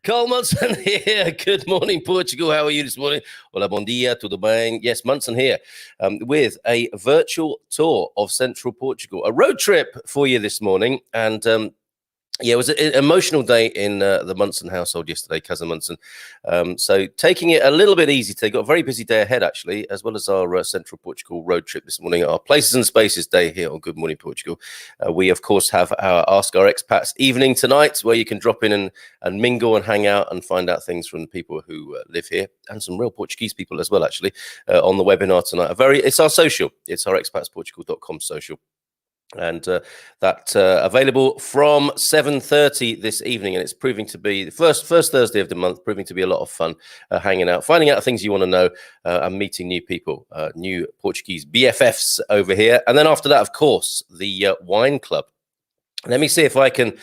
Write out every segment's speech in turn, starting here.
Carl Munson here. Good morning, Portugal. How are you this morning? Hola, bom dia, tudo bem? Yes, Munson here with a virtual tour of Central Portugal, a road trip for you this morning. And yeah, it was an emotional day in the Munson household yesterday, Cousin Munson. So taking it a little bit easy today. Got a very busy day ahead, actually, as well as our Central Portugal road trip this morning. Our Places and Spaces day here on Good Morning Portugal. We, of course, have our Ask Our Expats evening tonight, where you can drop in and mingle and hang out and find out things from people who live here, and some real Portuguese people as well, actually, on the webinar tonight. It's our social. It's our expatsportugal.com social. And that available from 7:30 this evening, and it's proving to be the first Thursday of the month, proving to be a lot of fun, hanging out, finding out things you want to know, and meeting new people, new Portuguese BFFs over here. And then after that, of course, the wine club. Let me see if I can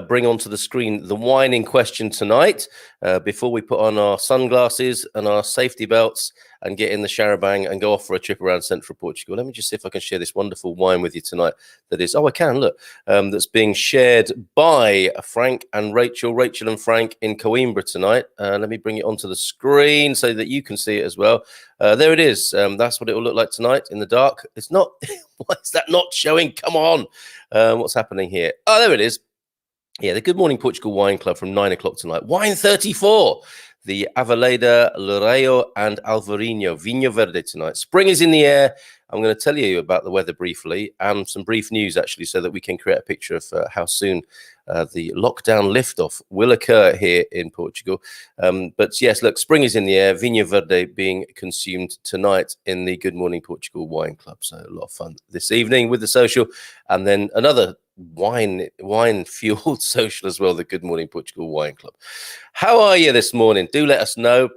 bring onto the screen the wine in question tonight before we put on our sunglasses and our safety belts and get in the charabanc and go off for a trip around Central Portugal. Let me just see if I can share this wonderful wine with you tonight. That is, I can, look, that's being shared by Frank and Rachel and Frank in Coimbra tonight. Let me bring it onto the screen so that you can see it as well. There it is. That's what it will look like tonight in the dark. It's not, why is that not showing? Come on. What's happening here? Oh, there it is. Yeah, the Good Morning Portugal Wine Club from 9 o'clock tonight. Wine 34. The Aveleda, Loureiro, and Alvarinho Vinho Verde tonight. Spring is in the air. I'm going to tell you about the weather briefly and some brief news, actually, so that we can create a picture of how soon the lockdown liftoff will occur here in Portugal. But yes, look, spring is in the air. Vinho Verde being consumed tonight in the Good Morning Portugal Wine Club. So a lot of fun this evening with the social, and then another wine fueled social as well, the Good Morning Portugal Wine Club. How are you this morning? Do let us know.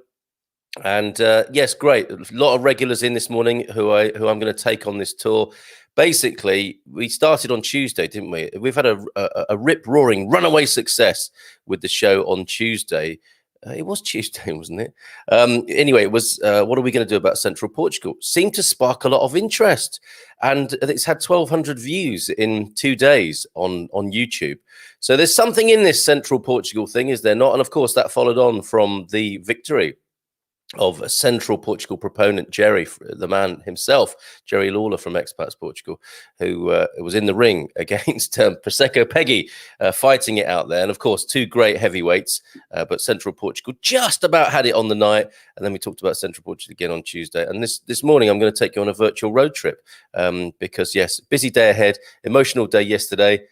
And yes, great. A lot of regulars in this morning who I'm going to take on this tour. Basically, we started on Tuesday, didn't we? We've had a rip-roaring runaway success with the show on Tuesday. It was Tuesday, wasn't it? Anyway, it was, what are we going to do about Central Portugal? Seemed to spark a lot of interest. And it's had 1,200 views in 2 days on YouTube. So there's something in this Central Portugal thing, is there not? And of course, that followed on from the victory of a Central Portugal proponent, Jerry, the man himself, Jerry Lawler from Expats Portugal, who was in the ring against Prosecco Peggy, fighting it out there. And of course, two great heavyweights, but Central Portugal just about had it on the night. And then we talked about Central Portugal again on Tuesday. And this morning, I'm going to take you on a virtual road trip because, yes, busy day ahead, emotional day yesterday.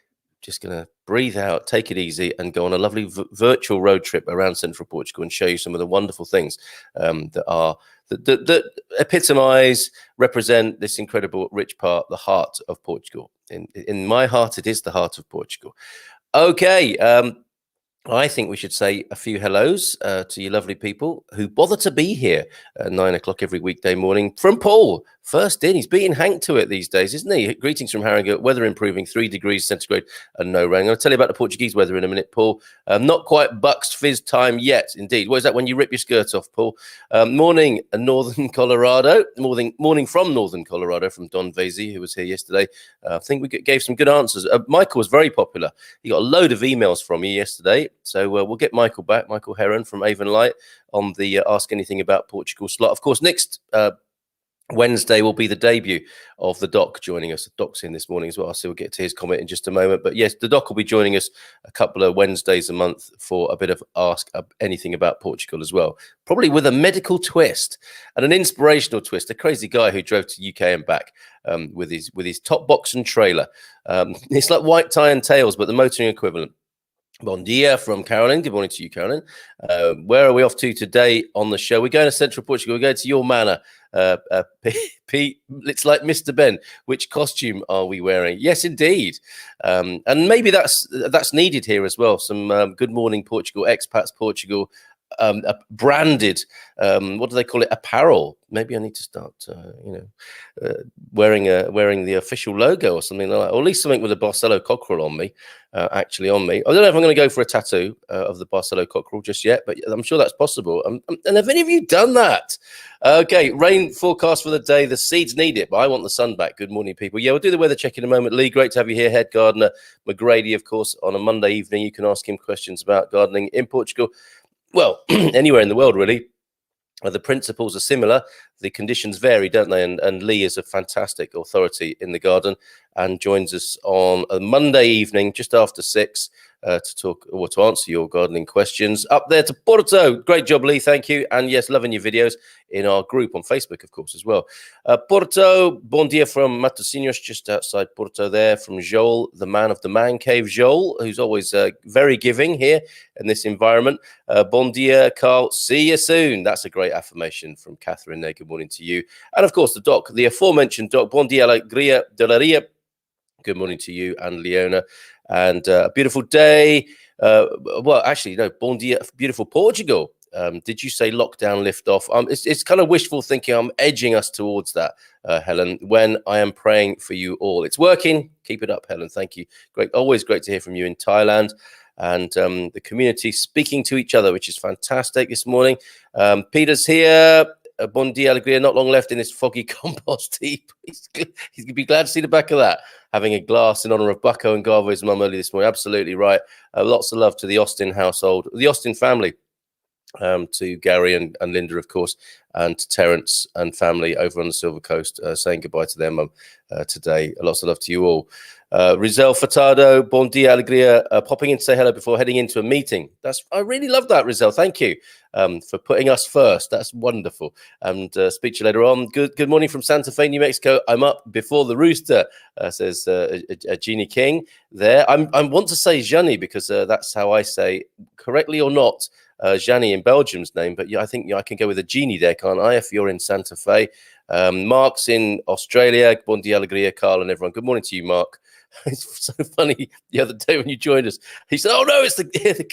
Just going to breathe out, take it easy, and go on a lovely virtual road trip around Central Portugal and show you some of the wonderful things that epitomize, represent this incredible, rich part, the heart of Portugal. In my heart, it is the heart of Portugal. Okay. I think we should say a few hellos to you lovely people who bother to be here at 9 o'clock every weekday morning. From Paul, first in. He's beating Hank to it these days, isn't he? Greetings from Harrogate. Weather improving, 3 degrees centigrade and no rain. I'm going to tell you about the Portuguese weather in a minute, Paul. Not quite Bucks Fizz time yet, indeed. What is that when you rip your skirt off, Paul? Morning, Northern Colorado. Morning from Northern Colorado, from Don Vasey, who was here yesterday. I think we gave some good answers. Michael was very popular. He got a load of emails from you yesterday. So we'll get Michael back, Michael Heron from Avon Light, on the Ask Anything About Portugal slot. Of course, next Wednesday will be the debut of the Doc joining us. The Doc's in this morning as well, so we'll get to his comment in just a moment. But yes, the Doc will be joining us a couple of Wednesdays a month for a bit of Ask Anything About Portugal as well. Probably with a medical twist and an inspirational twist. A crazy guy who drove to UK and back with his top box and trailer. It's like White Tie and Tails, but the motoring equivalent. Bon dia from Carolyn. Good morning to you, Carolyn. Where are we off to today on the show? We're going to Central Portugal. We're going to your manor. Pete, it's like Mr. Ben. Which costume are we wearing? Yes, indeed. And maybe that's needed here as well. Some Good Morning Portugal, Expats Portugal, branded, what do they call it? Apparel. Maybe I need to start, wearing the official logo or something like that, or at least something with a Barcelo cockerel on me. Actually on me. I don't know if I'm going to go for a tattoo of the Barcelo cockerel just yet, but I'm sure that's possible. And have any of you done that? Okay, rain forecast for the day. The seeds need it, but I want the sun back. Good morning, people. Yeah, we'll do the weather check in a moment. Lee, great to have you here. Head gardener McGrady, of course, on a Monday evening. You can ask him questions about gardening in Portugal. Well, anywhere in the world, really. The principles are similar. The conditions vary, don't they? And Lee is a fantastic authority in the garden and joins us on a Monday evening just after 6 to talk or to answer your gardening questions. Up there to Porto. Great job, Lee. Thank you. And yes, loving your videos in our group on Facebook, of course, as well. Porto, bon dia from Matosinhos, just outside Porto there, from Joel, the man of the man cave. Joel, who's always very giving here in this environment. Bon dia, Carl. See you soon. That's a great affirmation from Catherine there. Good morning to you. And of course, the doc, the aforementioned doc. Bon dia, alegria de la ria. Good morning to you and Leona. And a beautiful day. Well, actually, no, bon dia, beautiful Portugal. Did you say lockdown lift off? It's kind of wishful thinking. I'm edging us towards that, Helen, when I am praying for you all. It's working. Keep it up, Helen. Thank you. Great. Always great to hear from you in Thailand. And the community speaking to each other, which is fantastic this morning. Peter's here. Bon dia, alegria, not long left in this foggy compost heap. He's going to be glad to see the back of that. Having a glass in honor of Bucko and Garvo's mum early this morning. Absolutely right. Lots of love to the Austin household, the Austin family, to Gary and Linda, of course, and to Terence and family over on the Silver Coast, saying goodbye to their mum today. Lots of love to you all. Rizel Furtado, bon dia, alegria, popping in to say hello before heading into a meeting. I really love that, Rizel. Thank you for putting us first. That's wonderful. And speak to you later on. Good morning from Santa Fe, New Mexico. I'm up before the rooster, says Jeannie King there. I want to say Jeannie because that's how I say, correctly or not, Jeannie in Belgium's name. But yeah, I think I can go with a Jeannie there, can't I, if you're in Santa Fe. Mark's in Australia. Bon dia, alegria, Carl and everyone. Good morning to you, Mark. It's so funny the other day when you joined us. He said, oh, no, it's the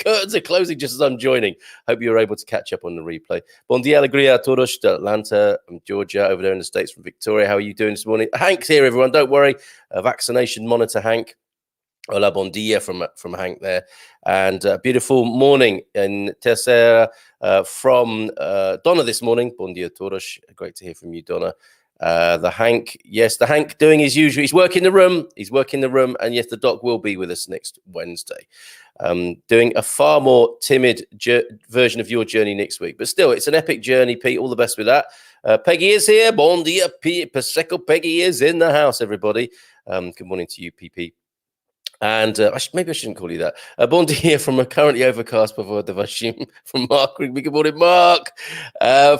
curtains are closing just as I'm joining. Hope you were able to catch up on the replay. Bon dia, alegria, todos de Atlanta. I'm Georgia over there in the States from Victoria. How are you doing this morning? Hank's here, everyone. Don't worry. Vaccination monitor, Hank. Hola, bon dia from Hank there. And beautiful morning in Terceira from Donna this morning. Bon dia, todos. Great to hear from you, Donna. The Hank, yes, the Hank doing his usual. He's working the room. And yes, the doc will be with us next Wednesday. Doing a far more timid version of your journey next week. But still, it's an epic journey, Pete. All the best with that. Peggy is here. Bon dia, Prosecco. Peggy is in the house, everybody. Good morning to you, PP. And maybe I shouldn't call you that. Bon dia from a currently overcast Povoa de Vashim from Mark Rigby. Good morning, Mark.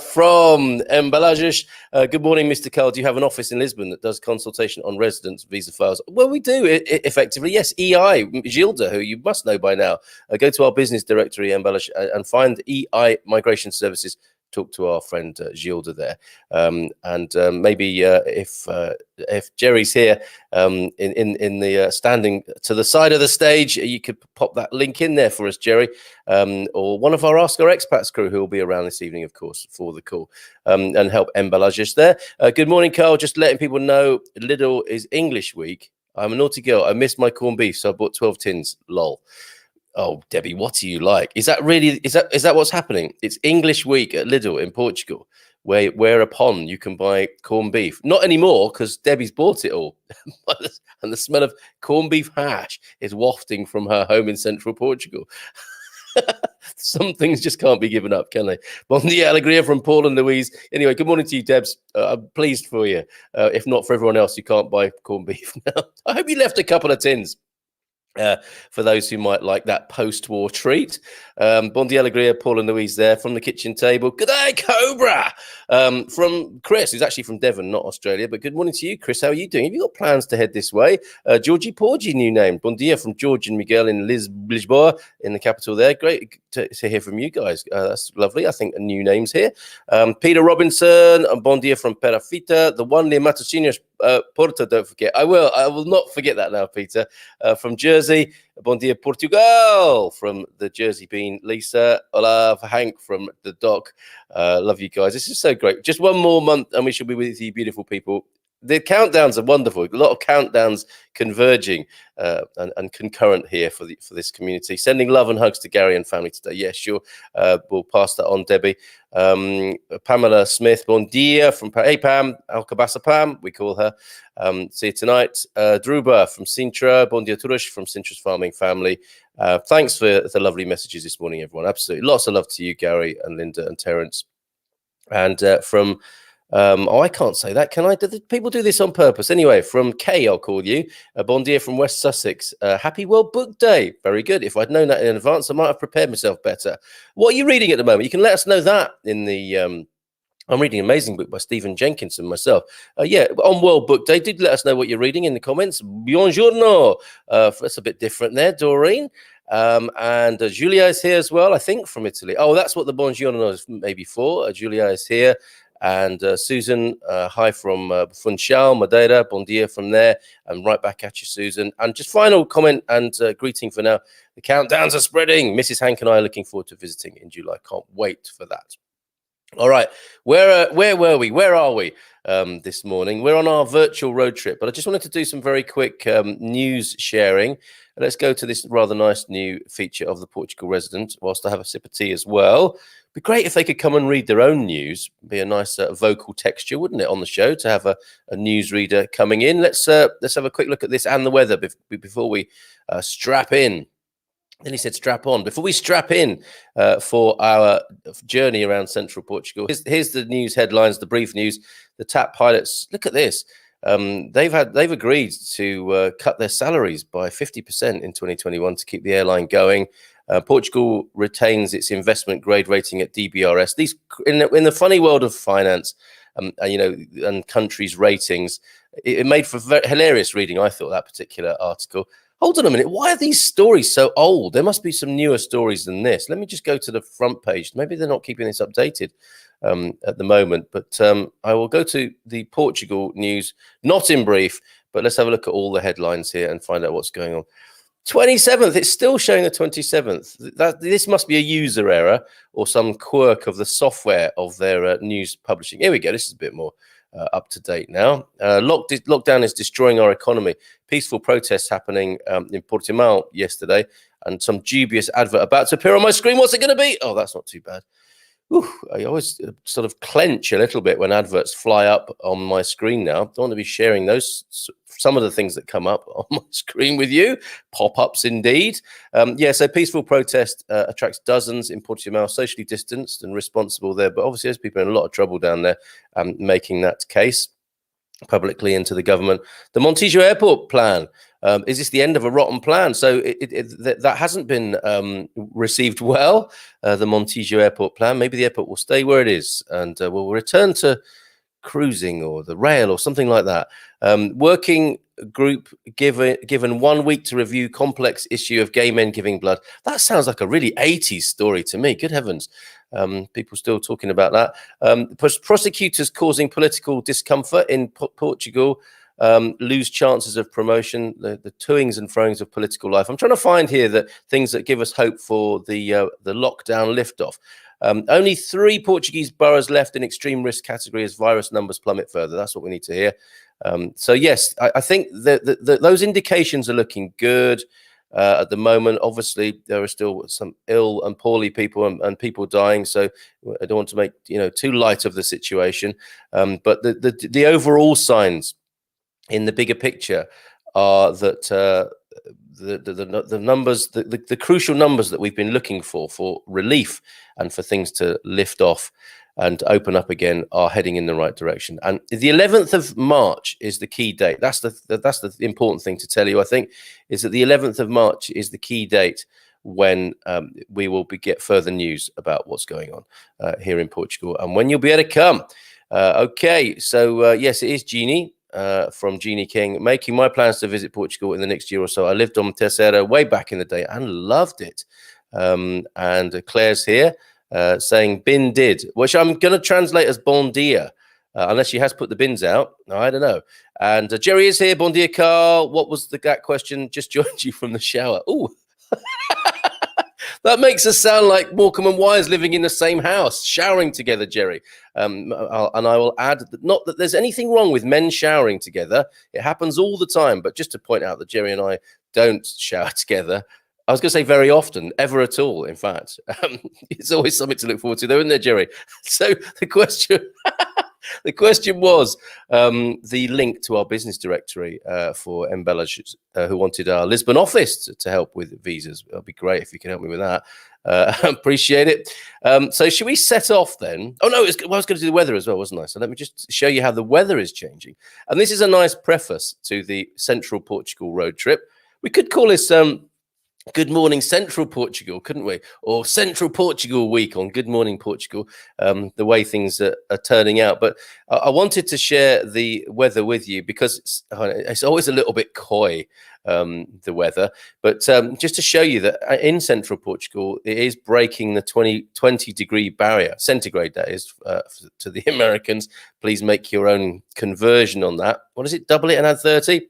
From Embalages. Good morning, Mr. Carl. Do you have an office in Lisbon that does consultation on residence visa files? Well, we do, effectively. Yes, EI, Gilda, who you must know by now. Go to our business directory, Embalages, and find EI Migration Services. Talk to our friend Gilda there, and maybe if Jerry's here in the standing to the side of the stage, you could pop that link in there for us, Jerry, or one of our Ask Our Expats crew who will be around this evening, of course, for the call, and help Embalages there. Good morning, Carl. Just letting people know, Lidl is English week. I'm a naughty girl. I missed my corned beef, so I bought 12 tins. Lol. Oh, Debbie, what do you like? Is that what's happening? It's English week at Lidl in Portugal, whereupon you can buy corned beef. Not anymore because Debbie's bought it all. And the smell of corned beef hash is wafting from her home in Central Portugal. Some things just can't be given up, can they? Bon dia, alegria from Paul and Louise. Anyway, good morning to you, Debs. I'm pleased for you. If not for everyone else, you can't buy corned beef now. I hope you left a couple of tins. uh, for those who might like that post-war treat. Bon dia alegria, Paul and Louise there from the kitchen table. Good day, Cobra! From Chris, who's actually from Devon, not Australia, but good morning to you, Chris. How are you doing? Have you got plans to head this way? Georgie Porgy, new name. Bon dia from George and Miguel in Lisboa, in the capital there. Great to hear from you guys. That's lovely. I think new names here. Peter Robinson, bon dia from Perafita. The one near Matosinhos, Porto, don't forget. I will not forget that now, Peter. From Jersey, bon dia Portugal from the Jersey Bean, Lisa. Hola, Hank from the dock. Love you guys. This is so great. Just one more month and we shall be with you, beautiful people. The countdowns are wonderful. A lot of countdowns converging and concurrent here for this community. Sending love and hugs to Gary and family today. Yeah, sure. We'll pass that on, Debbie. Pamela Smith, bon dia from hey Pam, Alcabasa Pam, we call her. See you tonight. Druba from Sintra, bon dia Turush from Sintra's farming family. Thanks for the lovely messages this morning, everyone. Absolutely. Lots of love to you, Gary and Linda and Terence. And from I can't say that, can I? People do this on purpose. Anyway, from Kay, I'll call you. Bon dia from West Sussex. Happy World Book Day. Very good. If I'd known that in advance, I might have prepared myself better. What are you reading at the moment? You can let us know that in the... I'm reading an amazing book by Stephen Jenkinson myself. Yeah, on World Book Day, did let us know what you're reading in the comments. Buongiorno. That's a bit different there, Doreen. And Julia is here as well, I think, from Italy. Oh, that's what the buongiorno is maybe for. Julia is here. And Susan, hi from Funchal, Madeira, bon dia from there, and right back at you, Susan. And just final comment and greeting for now. The countdowns are spreading. Mrs. Hank and I are looking forward to visiting in July. Can't wait for that. All right, where were we? Where are we this morning? We're on our virtual road trip, but I just wanted to do some very quick news sharing. Let's go to this rather nice new feature of the Portugal Resident, whilst I have a sip of tea as well. It'd be great if they could come and read their own news. Be a nice vocal texture, wouldn't it, on the show to have a newsreader coming in. Let's have a quick look at this and the weather before we strap in. Then he said strap on. Before we strap in for our journey around Central Portugal, here's the news headlines, the brief news. The TAP pilots, look at this. They've agreed to cut their salaries by 50% in 2021 to keep the airline going. Portugal retains its investment grade rating at DBRS. These in the funny world of finance, and countries' ratings, it made for very hilarious reading. I thought that particular article. Hold on a minute. Why are these stories so old? There must be some newer stories than this. Let me just go to the front page. Maybe they're not keeping this updated at the moment. But I will go to the Portugal news, not in brief, but let's have a look at all the headlines here and find out what's going on. 27th, it's still showing the 27th. This must be a user error or some quirk of the software of their news publishing. Here we go. This is a bit more up to date now. Lockdown is destroying our economy. Peaceful protests happening in Portimao yesterday, and some dubious advert about to appear on my screen. What's it going to be? Oh, that's not too bad. Ooh, I always sort of clench a little bit when adverts fly up on my screen now. Don't want to be sharing some of the things that come up on my screen with you. Pop-ups indeed. So peaceful protest attracts dozens in Portimao, socially distanced and responsible there. But obviously there's people in a lot of trouble down there making that case publicly into the government. The Montijo Airport plan. Is this the end of a rotten plan? So that hasn't been received well, the Montijo Airport plan. Maybe the airport will stay where it is and we'll return to cruising or the rail or something like that. Working group given 1 week to review complex issue of gay men giving blood. That sounds like a really 80s story to me. Good heavens. People still talking about that. Prosecutors causing political discomfort in Portugal. Lose chances of promotion, the toings and froings of political life. I'm trying to find here the things that give us hope for the lockdown liftoff. Only 3 Portuguese boroughs left in extreme risk category as virus numbers plummet further. That's what we need to hear. So yes, I think that those indications are looking good at the moment. Obviously, there are still some ill and poorly people and people dying. So I don't want to make too light of the situation. But the overall signs in the bigger picture are that the numbers, the crucial numbers that we've been looking for relief and for things to lift off and open up again are heading in the right direction. And the 11th of March is the key date. That's the important thing to tell you, I think, is that the 11th of March is the key date when we will get further news about what's going on here in Portugal and when you'll be able to come. Okay, so yes, it is Jeannie from Jeannie King, making my plans to visit Portugal in the next year or so. I lived on Terceira way back in the day and loved it. And Claire's here saying bin did, which I'm going to translate as bon dia, unless she has put the bins out. I don't know. And Jerry is here. Bon dia, Carl. What was that question? Just joined you from the shower. Oh, that makes us sound like Morecambe and Wise living in the same house, showering together, Jerry. And I will add that not that there's anything wrong with men showering together. It happens all the time. But just to point out that Jerry and I don't shower together. I was going to say very often, ever at all, in fact. It's always something to look forward to, though, isn't there, Jerry? So the question... The question was the link to our business directory for embellishers who wanted our Lisbon office to help with visas. It'll be great if you can help me with that. Appreciate it. So should we set off then? Oh, no, I was going to do the weather as well, wasn't I? So let me just show you how the weather is changing. And this is a nice preface to the Central Portugal road trip. We could call this... Good Morning Central Portugal, couldn't we? Or Central Portugal week on Good Morning Portugal, the way things are turning out. But I wanted to share the weather with you because it's always a little bit coy, the weather. But just to show you that in Central Portugal, it is breaking the 20 degree barrier, centigrade that is, to the Americans. Please make your own conversion on that. What is it? Double it and add 30.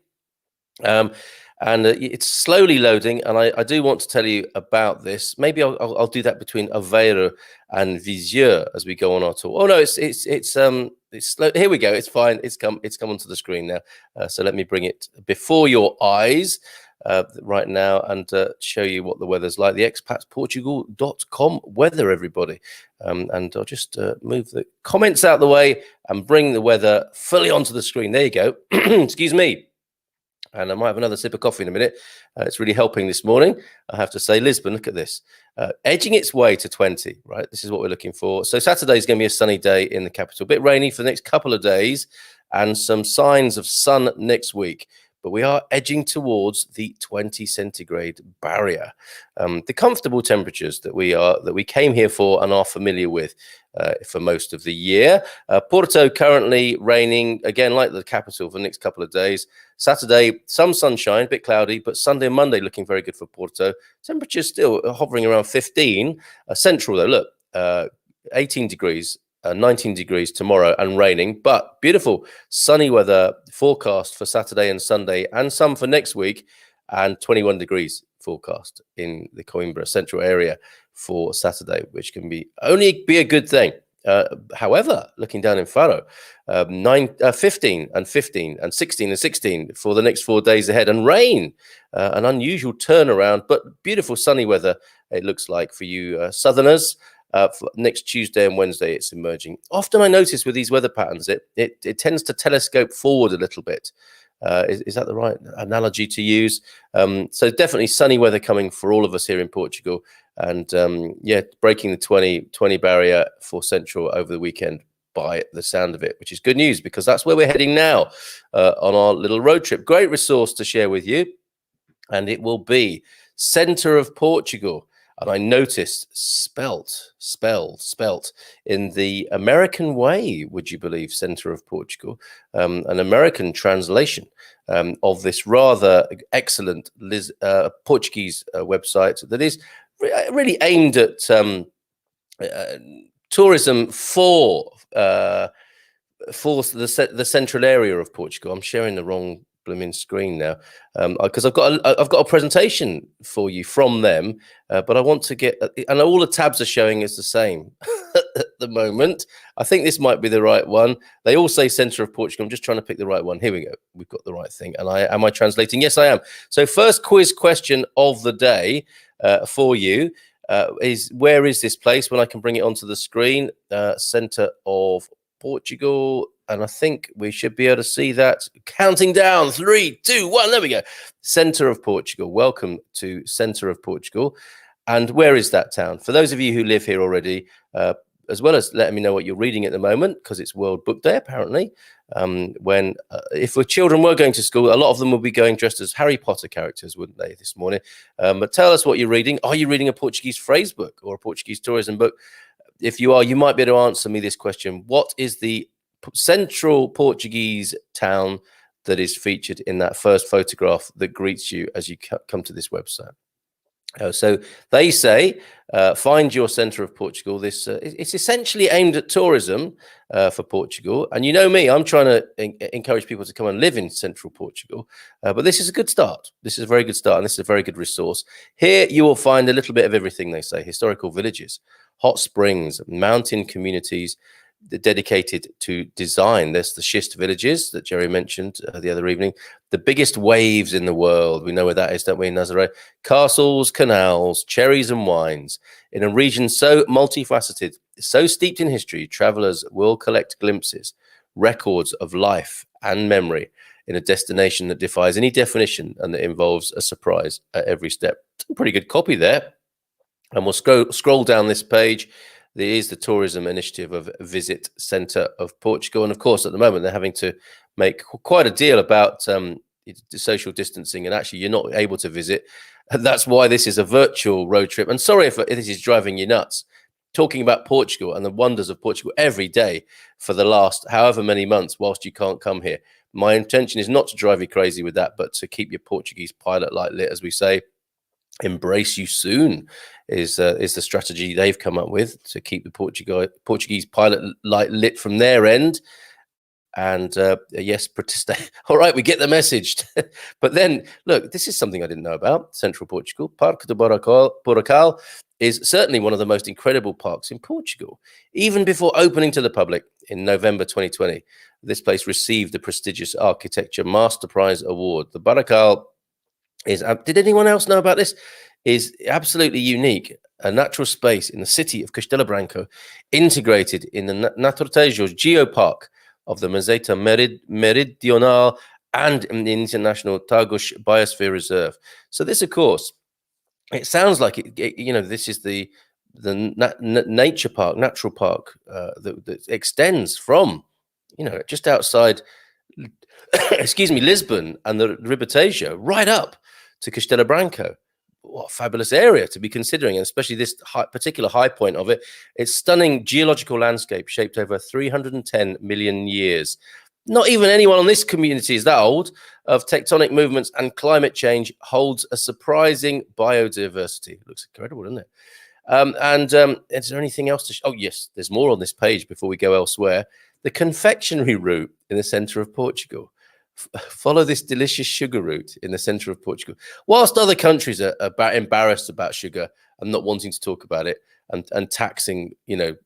And it's slowly loading, and I do want to tell you about this. Maybe I'll do that between Aveiro and Viseu as we go on our tour. Oh no, it's slow. Here we go. It's fine. It's come onto the screen now. So let me bring it before your eyes right now and show you what the weather's like. The expatsportugal.com weather, everybody. And I'll just move the comments out the way and bring the weather fully onto the screen. There you go. Excuse me. And I might have another sip of coffee in a minute. It's really helping this morning, I have to say. Lisbon, look at this. Edging its way to 20, right? This is what we're looking for. So Saturday is going to be a sunny day in the capital. A bit rainy for the next couple of days and some signs of sun next week. But we are edging towards the 20 centigrade barrier. The comfortable temperatures that we came here for and are familiar with for most of the year. Porto currently raining, again, like the capital for the next couple of days. Saturday, some sunshine, a bit cloudy, but Sunday and Monday looking very good for Porto. Temperatures still hovering around 15. Central, though, look, 18 degrees. 19 degrees tomorrow and raining, but beautiful sunny weather forecast for Saturday and Sunday and some for next week, and 21 degrees forecast in the Coimbra central area for Saturday, which can only be a good thing. However, looking down in Faro, 15 and 15 and 16 and 16 for the next 4 days ahead, and rain, an unusual turnaround, but beautiful sunny weather it looks like for you southerners. For next Tuesday and Wednesday, it's emerging. Often I notice with these weather patterns, it tends to telescope forward a little bit. Is that the right analogy to use? So definitely sunny weather coming for all of us here in Portugal. And yeah, breaking the 20 barrier for Central over the weekend by the sound of it, which is good news because that's where we're heading now on our little road trip. Great resource to share with you. And it will be Centre of Portugal. And I noticed spelt in the American way, would you believe, Centre of Portugal, an American translation of this rather excellent Portuguese website that is really aimed at tourism for the central area of Portugal. I'm sharing the wrong blooming screen now because I've got a presentation for you from them, but I want to get, and all the tabs are showing is the same at the moment. I think this might be the right one. They all say Centre of Portugal. I'm just trying to pick the right one. Here we go. We've got the right thing. And am I translating? Yes, I am. So first quiz question of the day for you is, where is this place when I can bring it onto the screen? Centre of Portugal. And I think we should be able to see that. Counting down, 3, 2, 1. There we go. Centre of Portugal. Welcome to Centre of Portugal. And where is that town? For those of you who live here already, as well as letting me know what you're reading at the moment, because it's World Book Day, apparently. When if the children were going to school, a lot of them would be going dressed as Harry Potter characters, wouldn't they, this morning? But tell us what you're reading. Are you reading a Portuguese phrase book or a Portuguese tourism book? If you are, you might be able to answer me this question. What is the central Portuguese town that is featured in that first photograph that greets you as you come to this website? So they say, find your centre of Portugal. This it's essentially aimed at tourism for Portugal. And you know me, I'm trying to encourage people to come and live in central Portugal. But this is a good start. This is a very good start, and this is a very good resource. Here you will find a little bit of everything, they say. Historical villages, hot springs, mountain communities dedicated to design. There's the schist villages that Jerry mentioned the other evening. The biggest waves in the world. We know where that is, don't we, in Nazaré? Castles, canals, cherries and wines. In a region so multifaceted, so steeped in history, travelers will collect glimpses, records of life and memory in a destination that defies any definition and that involves a surprise at every step. Some pretty good copy there. And we'll scroll down this page. There is the tourism initiative of Visit Centre of Portugal. And of course, at the moment, they're having to make quite a deal about social distancing, and actually you're not able to visit. And that's why this is a virtual road trip. And sorry if this is driving you nuts, talking about Portugal and the wonders of Portugal every day for the last however many months whilst you can't come here. My intention is not to drive you crazy with that, but to keep your Portuguese pilot light lit, as we say. Embrace you soon is the strategy they've come up with to keep the Portuguese pilot light lit from their end. And yes, all right, we get the message. But then, look, this is something I didn't know about. Central Portugal, Parque do Boracay is certainly one of the most incredible parks in Portugal. Even before opening to the public in November 2020, this place received the prestigious Architecture Master Prize Award. The Boracay is, did anyone else know about this? Is absolutely unique. A natural space in the city of Castelo Branco, integrated in the Naturtejo Geopark of the Meseta Meridional and in the International Tagus Biosphere Reserve. So this, of course, it sounds like this is the nature park, natural park that extends from, just outside, excuse me, Lisbon and the Ribatejo, right up to Castelo Branco. What a fabulous area to be considering, and especially this particular high point of it. It's stunning geological landscape shaped over 310 million years. Not even anyone on this community is that old. Of tectonic movements and climate change holds a surprising biodiversity. It looks incredible, doesn't it? Is there anything else to oh yes, there's more on this page before we go elsewhere. The confectionery route in the center of Portugal. Follow this delicious sugar route in the center of Portugal. Whilst other countries are embarrassed about sugar and not wanting to talk about it and taxing,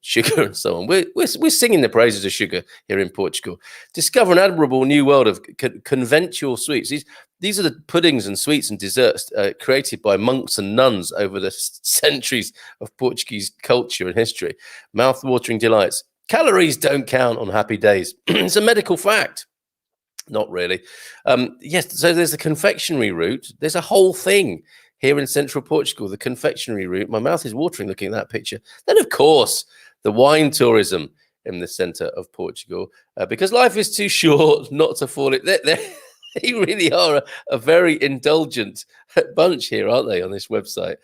sugar and so on, we're singing the praises of sugar here in Portugal. Discover an admirable new world of conventual sweets. These are the puddings and sweets and desserts created by monks and nuns over the centuries of Portuguese culture and history. Mouth-watering delights. Calories don't count on happy days. It's a medical fact. Not really. Yes, so there's the confectionery route. There's a whole thing here in central Portugal, the confectionery route. My mouth is watering looking at that picture. Then, of course, the wine tourism in the center of Portugal, because life is too short not to fall in. They really are a very indulgent bunch here, aren't they, on this website?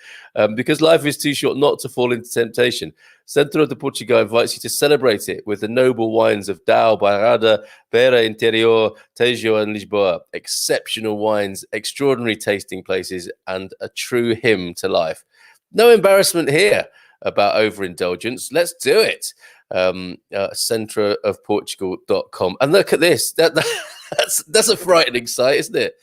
Because life is too short not to fall into temptation. Centro de Portugal invites you to celebrate it with the noble wines of Dao, Bairrada, Beira Interior, Tejo and Lisboa. Exceptional wines, extraordinary tasting places, and a true hymn to life. No embarrassment here about overindulgence. Let's do it. Centroofportugal.com. And look at this. That's a frightening sight, isn't it?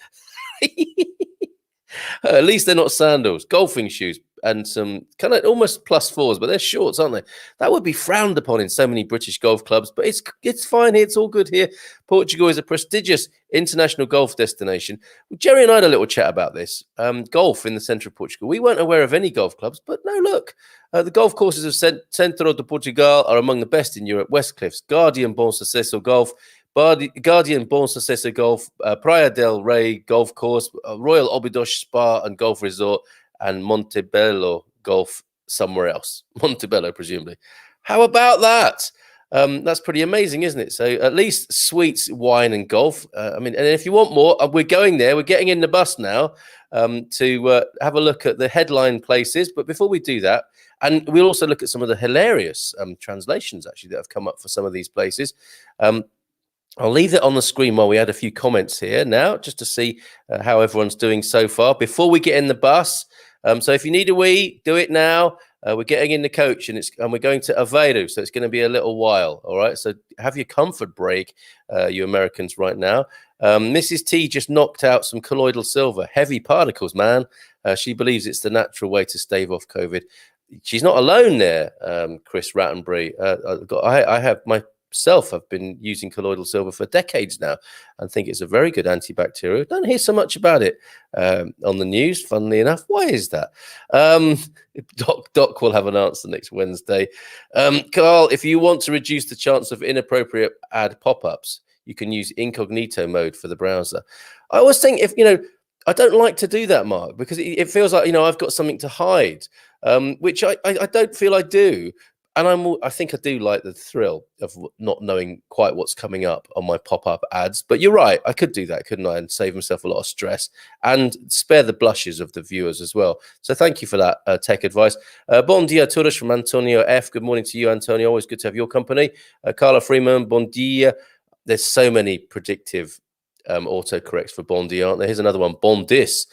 At least they're not sandals, golfing shoes, and some kind of almost +4s, but they're shorts, aren't they? That would be frowned upon in so many British golf clubs, but it's fine here. It's all good here. Portugal is a prestigious international golf destination. Jerry and I had a little chat about this. Golf in the centre of Portugal. We weren't aware of any golf clubs, but no, look. The golf courses of Centro de Portugal are among the best in Europe. West Cliffs, Guardian Bom Sucesso Golf, Guardian Bom Sucesso Golf, Praia del Rey Golf Course, Royal Óbidos Spa and Golf Resort, and Montebello Golf somewhere else, Montebello, presumably. How about that? That's pretty amazing, isn't it? So at least sweets, wine, and golf. I mean, and if you want more, we're going there. We're getting in the bus now to have a look at the headline places. But before we do that, and we'll also look at some of the hilarious translations actually that have come up for some of these places. I'll leave it on the screen while we add a few comments here now, just to see how everyone's doing so far before we get in the bus. So if you need a wee, do it now. We're getting in the coach and we're going to Aveiro, so it's going to be a little while. All right, so have your comfort break, you Americans, right now. Mrs. T just knocked out some colloidal silver, heavy particles, man. She believes it's the natural way to stave off COVID. She's not alone there, Chris Rattenbury. I have myself have been using colloidal silver for decades now and think it's a very good antibacterial. Don't hear so much about it on the news, funnily enough. Why is that? Doc will have an answer next Wednesday. Carl, if you want to reduce the chance of inappropriate ad pop-ups, you can use incognito mode for the browser. I always think I don't like to do that, Mark, because it feels like, I've got something to hide, which I don't feel I do. And I think I do like the thrill of not knowing quite what's coming up on my pop-up ads. But you're right, I could do that, couldn't I? And save myself a lot of stress and spare the blushes of the viewers as well. So thank you for that tech advice. Bon dia a todos from Antonio F. Good morning to you, Antonio. Always good to have your company. Carla Freeman, bon dia. There's so many predictive autocorrects for bon dia, aren't there? Here's another one, bon dis.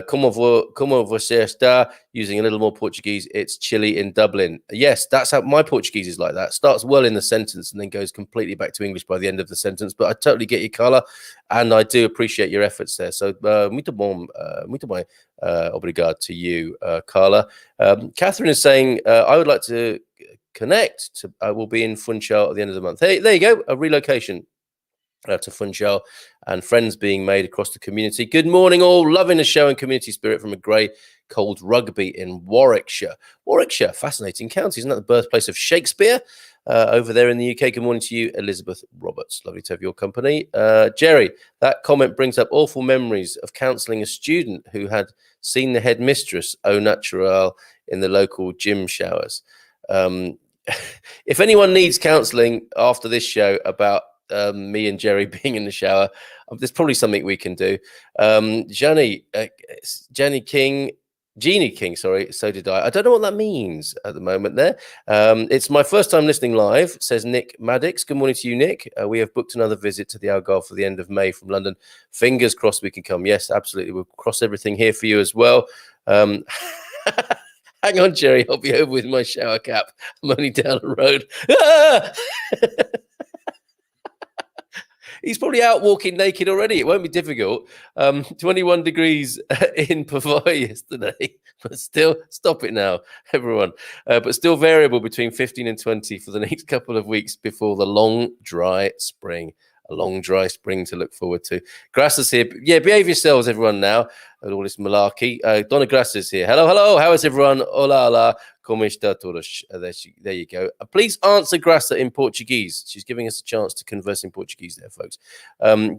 Como você está? Using a little more Portuguese, it's chilly in Dublin. Yes, that's how my Portuguese is like that. Starts well in the sentence and then goes completely back to English by the end of the sentence. But I totally get you, Carla, and I do appreciate your efforts there. So muito bom, obrigado to you, Carla. Catherine is saying, I would like to connect to, I will be in Funchal at the end of the month. Hey, there you go, a relocation to Funchal and friends being made across the community. Good morning, all. Loving the show and community spirit from a grey, cold Rugby in Warwickshire. Warwickshire, fascinating county. Isn't that the birthplace of Shakespeare over there in the UK? Good morning to you, Elizabeth Roberts. Lovely to have your company. Jerry, that comment brings up awful memories of counselling a student who had seen the headmistress au natural in the local gym showers. If anyone needs counselling after this show about me and Jerry being in the shower, there's probably something we can do. Jeannie King, sorry, so did I don't know what that means at the moment there. It's my first time listening live, says Nick Maddox. Good morning to you, Nick. We have booked another visit to the Algarve for the end of May from London. Fingers crossed we can come. Yes, absolutely, we'll cross everything here for you as well. Hang on, Jerry, I'll be over with my shower cap. I'm only down the road. He's probably out walking naked already. It won't be difficult. 21 degrees in Pavai yesterday, but still, stop it now, everyone. But still variable between 15 and 20 for the next couple of weeks before the long, dry spring. A long, dry spring to look forward to. Grass is here. Yeah, behave yourselves, everyone, now. And all this malarkey. Donna Grass is here. Hello, hello. How is everyone? Hola, hola. Como está todos? There you go. Please answer Grassa in Portuguese. She's giving us a chance to converse in Portuguese there, folks.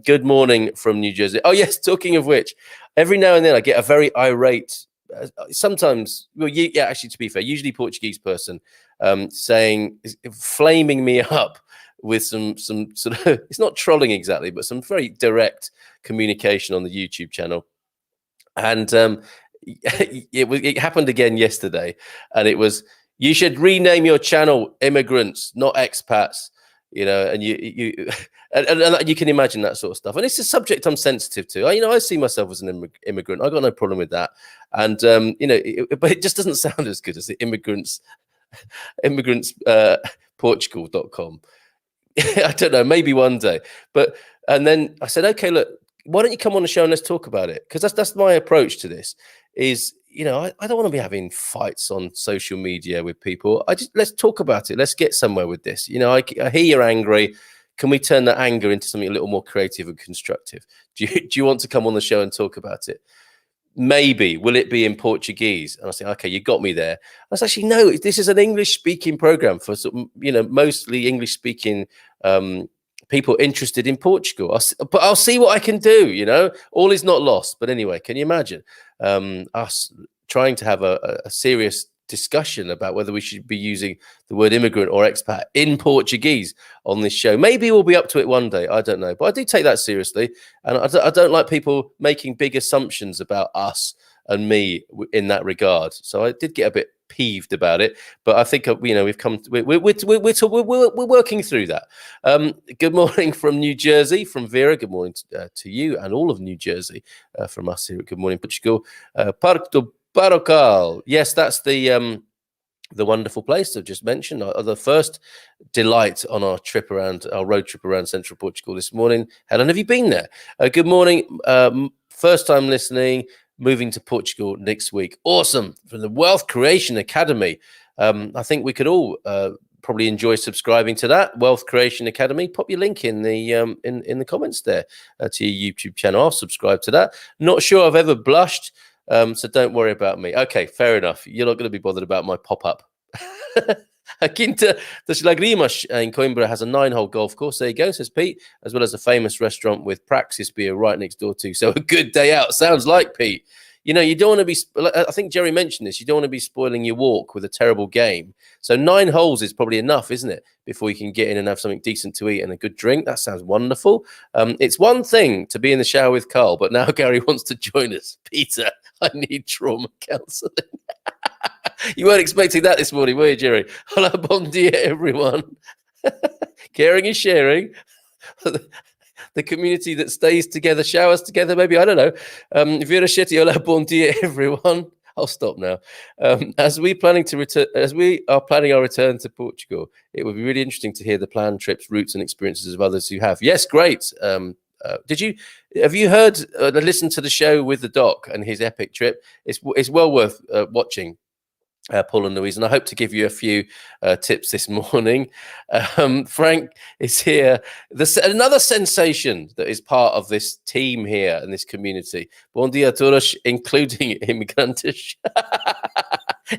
Good morning from New Jersey. Oh, yes, talking of which, every now and then I get a very irate, sometimes, well, yeah, actually, to be fair, usually Portuguese person flaming me up with some sort of, it's not trolling exactly, but some very direct communication on the YouTube channel. And it happened again yesterday, and it was, you should rename your channel Immigrants, not Expats, and you can imagine that sort of stuff. And it's a subject I'm sensitive to. I see myself as an immigrant. I got no problem with that. And but it just doesn't sound as good as the immigrants Portugal.com. I don't know, maybe one day. And then I said, okay, look, why don't you come on the show and let's talk about it? Because that's my approach to this. Is I don't want to be having fights on social media with people. Let's talk about it. Let's get somewhere with this. I hear you're angry. Can we turn that anger into something a little more creative and constructive? Do you want to come on the show and talk about it? Maybe. Will it be in Portuguese? And I say, okay, you got me there. I was actually, no, this is an English-speaking program for mostly English-speaking people interested in Portugal. But I'll see what I can do. All is not lost. But anyway, can you imagine us trying to have a serious discussion about whether we should be using the word immigrant or expat in Portuguese on this show. Maybe we'll be up to it one day. I don't know. But I do take that seriously. And I don't like people making big assumptions about us and me in that regard. So I did get a bit peeved about it, but I think we've come. We're working through that. Good morning from New Jersey, from Vera. Good morning to you and all of New Jersey from us here at Good Morning Portugal. Porto Barrocal. Yes, that's the wonderful place I've just mentioned. The first delight on our road trip around Central Portugal this morning. Helen, have you been there? Good morning. First time listening. Moving to Portugal next week. Awesome. From the Wealth Creation Academy. I think we could all probably enjoy subscribing to that Wealth Creation Academy. Pop your link in the in the comments there to your YouTube channel. I'll subscribe to that. Not sure I've ever blushed, so don't worry about me. Okay, fair enough. You're not going to be bothered about my pop-up. A Quinta das Lagrimas in Coimbra has a 9-hole golf course. There you go, says Pete, as well as a famous restaurant with Praxis beer right next door too. So a good day out. Sounds like, Pete. You don't want to be, I think Jerry mentioned this, you don't want to be spoiling your walk with a terrible game. So 9 holes is probably enough, isn't it? Before you can get in and have something decent to eat and a good drink. That sounds wonderful. It's one thing to be in the shower with Carl, but now Gary wants to join us. Peter, I need trauma counselling. You weren't expecting that this morning, were you, Jerry? Hola, bon dia, everyone. Caring and sharing. The community that stays together, showers together, maybe, I don't know. Vera Shetty, hola, bon dia, everyone. I'll stop now. As we are planning our return to Portugal, it would be really interesting to hear the planned trips, routes, and experiences of others who have. Yes, great. Have you heard, listened to the show with the doc and his epic trip? It's well worth watching. Paul and Louise, and I hope to give you a few tips this morning. Frank is here. Another sensation that is part of this team here and this community. Bom dia a todos, including immigrantes.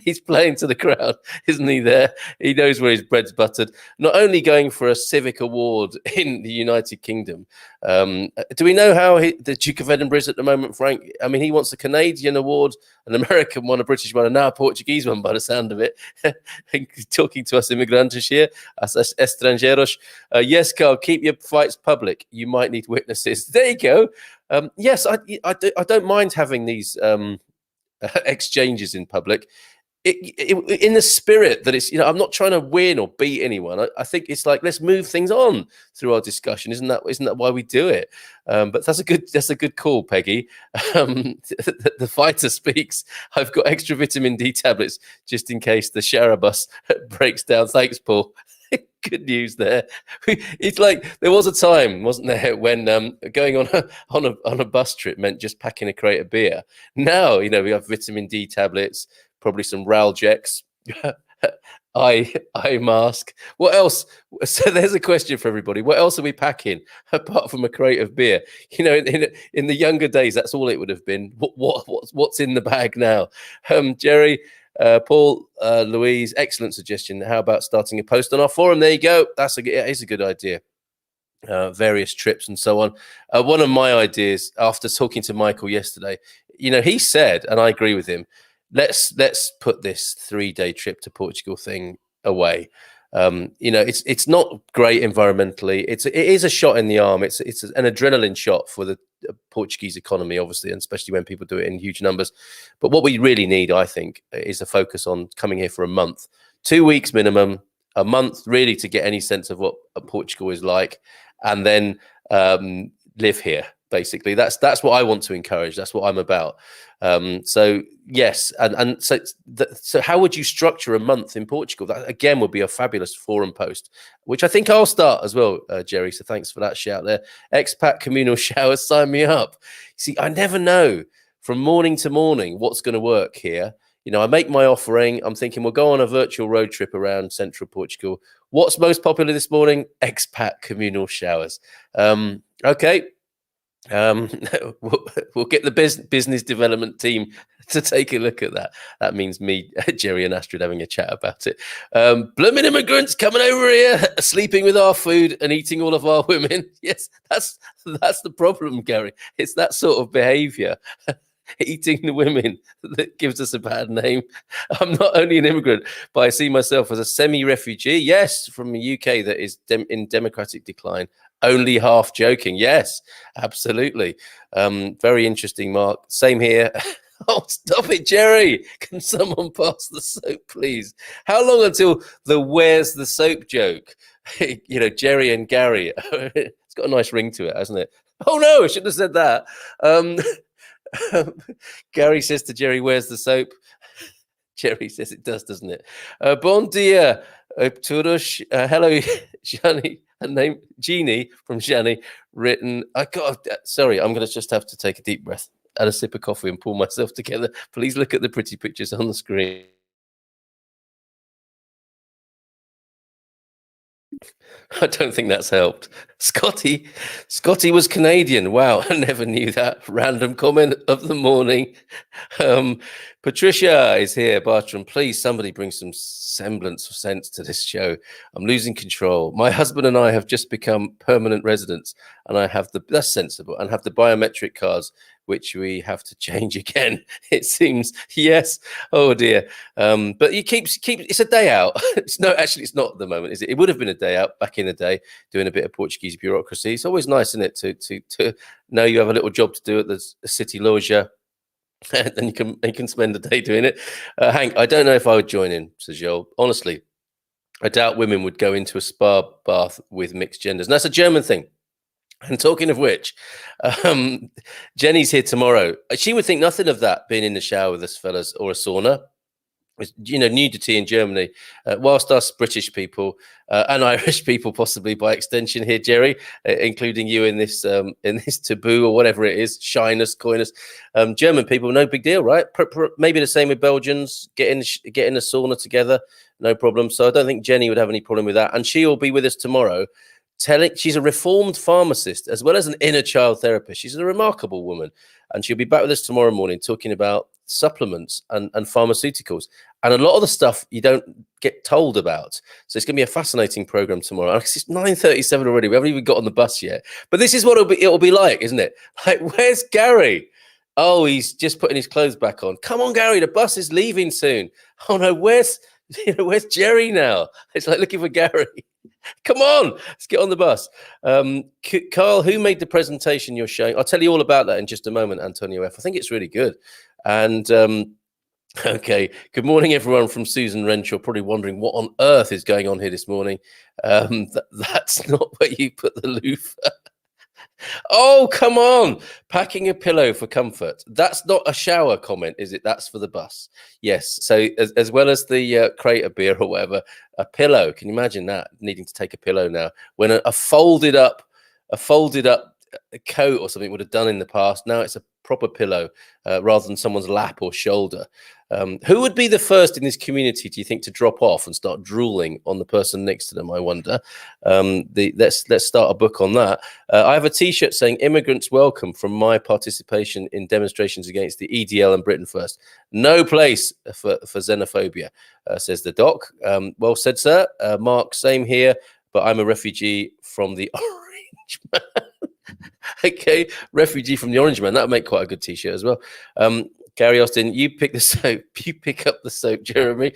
He's playing to the crowd, isn't he there? He knows where his bread's buttered. Not only going for a civic award in the United Kingdom. Do we know how the Duke of Edinburgh is at the moment, Frank? I mean, he wants a Canadian award, an American one, a British one, and now a Portuguese one by the sound of it. Talking to us immigrantes here, as estrangeiros. Yes, Carl, keep your fights public. You might need witnesses. There you go. Yes, I don't mind having these exchanges in public. In the spirit that it's, I'm not trying to win or beat anyone. I think it's like, let's move things on through our discussion. Isn't that why we do it? But that's a good call, Peggy. The fighter speaks. I've got extra vitamin D tablets just in case the shower bus breaks down. Thanks, Paul. Good news there. It's like there was a time, wasn't there, when going on a bus trip meant just packing a crate of beer. Now, we have vitamin D tablets, probably some Ralgex, eye mask. What else? So there's a question for everybody. What else are we packing apart from a crate of beer? In the younger days, that's all it would have been. What's in the bag now? Jerry. Paul, Louise, excellent suggestion. How about starting a post on our forum? There you go. It is a good idea. Various trips and so on. One of my ideas, after talking to Michael yesterday, he said, and I agree with him, let's put this 3-day trip to Portugal thing away. It's not great environmentally. It is a shot in the arm. It's an adrenaline shot for the Portuguese economy, obviously, and especially when people do it in huge numbers. But what we really need, I think, is a focus on coming here for a month, 2 weeks minimum, a month really to get any sense of what Portugal is like, and then live here. Basically, that's what I want to encourage. That's what I'm about. So yes, and so how would you structure a month in Portugal? That again would be a fabulous forum post, which I think I'll start as well, Jerry. So thanks for that shout there. Expat communal showers, sign me up. See, I never know from morning to morning what's going to work here. I make my offering. I'm thinking we'll go on a virtual road trip around Central Portugal. What's most popular this morning? Expat communal showers. Okay. We'll get the business development team to take a look at that. That means me, Jerry, and Astrid having a chat about it. Blooming immigrants coming over here, sleeping with our food and eating all of our women. Yes, that's the problem, Gary. It's that sort of behaviour. eating the women that gives us a bad name. I'm not only an immigrant, but I see myself as a semi-refugee. Yes, from the UK that is in democratic decline. Only half joking. Yes, absolutely. Very interesting, Mark. Same here. Oh, stop it, Jerry. Can someone pass the soap, please? How long until the where's the soap joke? You know, Jerry and Gary. It's got a nice ring to it, hasn't it? Oh, no, I shouldn't have said that. Gary says to Jerry, where's the soap? Jerry says it does, doesn't it? Bon dia, todos. Hello, Shani. Her name, Jeannie from Shani, written. Sorry, I'm going to just have to take a deep breath and a sip of coffee and pull myself together. Please look at the pretty pictures on the screen. I don't think that's helped. Scotty was Canadian. Wow, I never knew that. Random comment of the morning. Patricia is here. Bartram, please, somebody bring some semblance of sense to this show. I'm losing control. My husband and I have just become permanent residents, and that's sensible, and have the biometric cards, which we have to change again. It seems, yes. Oh dear. But you keep. It's a day out. It's not at the moment, is it? It would have been a day out back in the day, doing a bit of Portuguese bureaucracy. It's always nice, isn't it, to know you have a little job to do at the city loggia. And you can spend a day doing it. Hank, I don't know if I would join in, says Joel. Honestly, I doubt women would go into a spa bath with mixed genders. And that's a German thing. And talking of which, Jenny's here tomorrow. She would think nothing of that, being in the shower with us fellas, or a sauna. You know, nudity in Germany, whilst us British people and Irish people, possibly by extension here, Jerry, including you in this taboo or whatever it is, shyness, coyness, German people, no big deal, right? Maybe the same with Belgians, getting a sauna together, no problem. So I don't think Jenny would have any problem with that. And she will be with us tomorrow. She's a reformed pharmacist as well as an inner child therapist. She's a remarkable woman, and she'll be back with us tomorrow morning talking about supplements and pharmaceuticals, and a lot of the stuff you don't get told about. So it's going to be a fascinating program tomorrow. It's 9:37 already. We haven't even got on the bus yet, but this is what it'll be like, isn't it? Like, where's Gary? Oh, he's just putting his clothes back on. Come on, Gary, the bus is leaving soon. Oh no, where's Jerry now? It's like looking for Gary. Come on, let's get on the bus. Carl, who made the presentation you're showing? I'll tell you all about that in just a moment, Antonio F. I think it's really good. And okay, good morning, everyone from Susan Wrench. You're probably wondering what on earth is going on here this morning. That's not where you put the loofah. Oh, come on. Packing a pillow for comfort. That's not a shower comment, is it? That's for the bus. Yes. So as well as the crate of beer or whatever, a pillow. Can you imagine that? Needing to take a pillow now when a folded up coat or something would have done in the past. Now it's a proper pillow rather than someone's lap or shoulder. Who would be the first in this community, do you think, to drop off and start drooling on the person next to them? I wonder. Let's start a book on that. I have a T-shirt saying "Immigrants Welcome" from my participation in demonstrations against the EDL and Britain First. No place for xenophobia, says the doc. Well said, sir. Mark, same here, but I'm a refugee from the Orange Man. Okay, refugee from the Orange Man. That'll make quite a good T-shirt as well. Gary Austin, you pick the soap. You pick up the soap, Jeremy.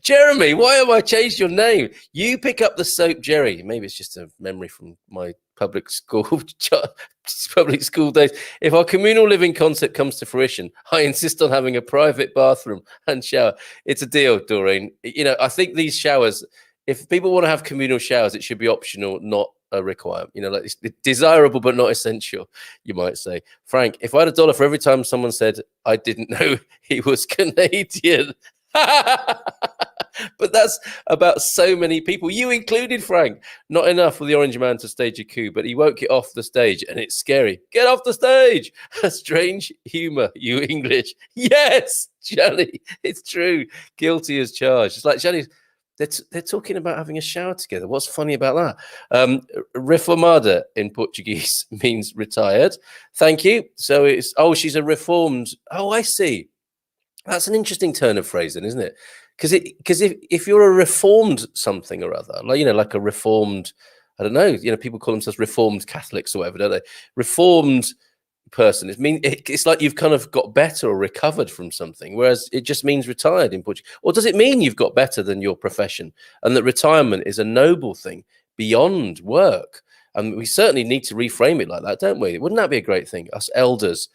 Jeremy, why have I changed your name? You pick up the soap, Jerry. Maybe it's just a memory from my public school days. If our communal living concept comes to fruition, I insist on having a private bathroom and shower. It's a deal, Doreen. You know, I think these showers, if people want to have communal showers, it should be optional, not a requirement. You know, like it's desirable but not essential, you might say. Frank, if I had $1 for every time someone said I didn't know he was Canadian. But that's about so many people, you included, Frank. Not enough for the Orange Man to stage a coup, but he won't get off the stage, and it's scary. Get off the stage. Strange humor, you English. Yes, Johnny, it's true. Guilty as charged. It's like, Johnny, they're talking about having a shower together. What's funny about that? Reformada in Portuguese means retired. Thank you. So it's, she's a reformed. Oh, I see. That's an interesting turn of phrase then, isn't it? Because if you're a reformed something or other, like, you know, like a reformed, I don't know, you know, people call themselves reformed Catholics or whatever, don't they? Reformed person. It's like you've kind of got better or recovered from something, whereas it just means retired in Portugal. Or does it mean you've got better than your profession and that retirement is a noble thing beyond work? And we certainly need to reframe it like that, don't we? Wouldn't that be a great thing? Us elders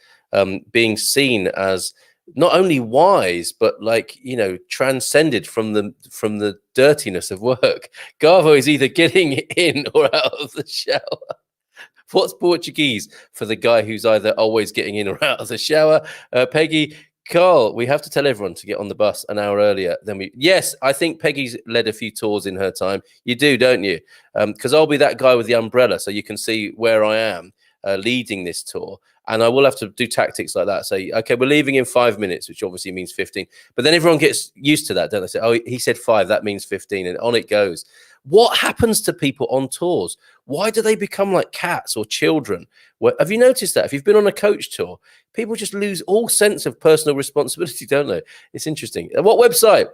being seen as not only wise, but like, transcended from the dirtiness of work. Garvo is either getting in or out of the shower. What's Portuguese for the guy who's either always getting in or out of the shower? Peggy, Carl, we have to tell everyone to get on the bus an hour earlier than we. Yes, I think Peggy's led a few tours in her time. You do, don't you? Because I'll be that guy with the umbrella, so you can see where I am leading this tour. And I will have to do tactics like that. Say, okay, we're leaving in 5 minutes, which obviously means 15. But then everyone gets used to that, don't they? Say, oh, he said 5, that means 15, and on it goes. What happens to people on tours? Why do they become like cats or children? Have you noticed that? If you've been on a coach tour, people just lose all sense of personal responsibility, don't they? It's interesting. What website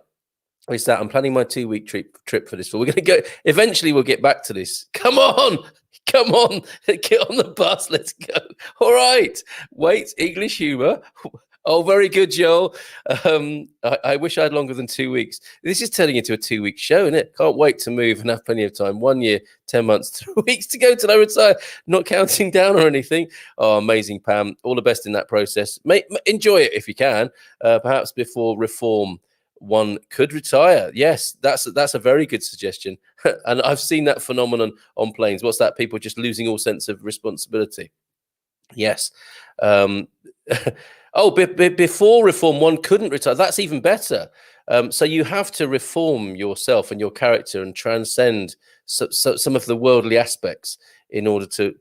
is that? I'm planning my 2-week trip for this. We're going to go. Eventually, we'll get back to this. Come on, get on the bus. Let's go. All right. Wait, English humor. Oh, very good, Joel. I wish I had longer than 2 weeks. This is turning into a 2-week show, isn't it? Can't wait to move and have plenty of time. 1 year, 10 months, 3 weeks to go till I retire. Not counting down or anything. Oh, amazing, Pam. All the best in that process. Enjoy it if you can. Perhaps before reform, one could retire. Yes, that's a very good suggestion. And I've seen that phenomenon on planes. What's that? People just losing all sense of responsibility. Yes. Before reform, one couldn't retire. That's even better. So you have to reform yourself and your character and transcend some of the worldly aspects in order to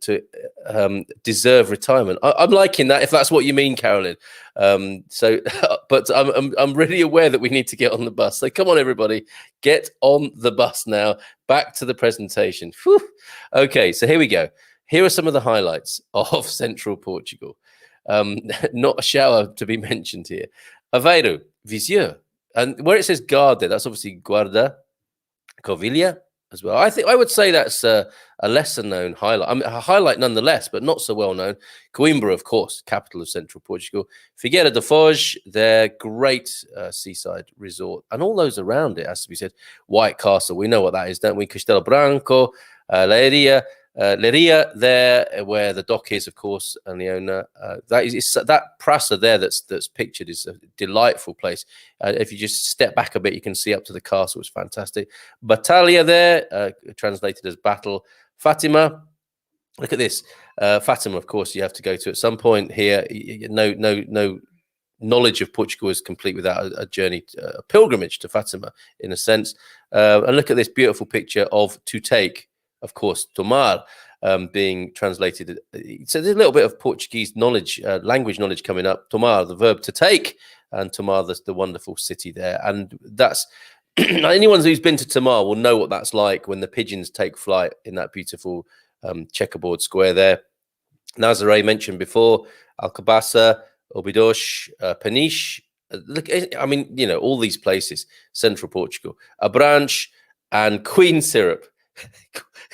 deserve retirement. I'm liking that, if that's what you mean, Carolyn. But I'm really aware that we need to get on the bus. So come on, everybody, get on the bus now. Back to the presentation. Whew. Okay, so here we go. Here are some of the highlights of Central Portugal. Not a shower to be mentioned here. Aveiro, Viseu, and where it says guarda, that's obviously Guarda, Covilha as well. I would say that's a lesser known highlight. I mean, a highlight nonetheless, but not so well known. Coimbra, of course, capital of Central Portugal. Figueira da Foz, their great seaside resort, and all those around it, has to be said. White Castle, we know what that is, don't we? Castelo Branco, Leiria there, where the dock is, of course, and Leona. That Praça there that's pictured is a delightful place. If you just step back a bit, you can see up to the castle. It's fantastic. Batalha there, translated as battle. Fatima, look at this. Fatima, of course, you have to go to at some point here. No knowledge of Portugal is complete without a journey, a pilgrimage to Fatima, in a sense. And look at this beautiful picture of to take. Of course, tomar being translated. So there's a little bit of Portuguese knowledge, language knowledge coming up. Tomar, the verb to take, and Tomar, the wonderful city there. And that's anyone who's been to Tomar will know what that's like when the pigeons take flight in that beautiful checkerboard square there. Nazaré mentioned before, Alcobaça, Obidos, Peniche. Look, I mean, all these places, Central Portugal, Abranches, and Queen Syrup.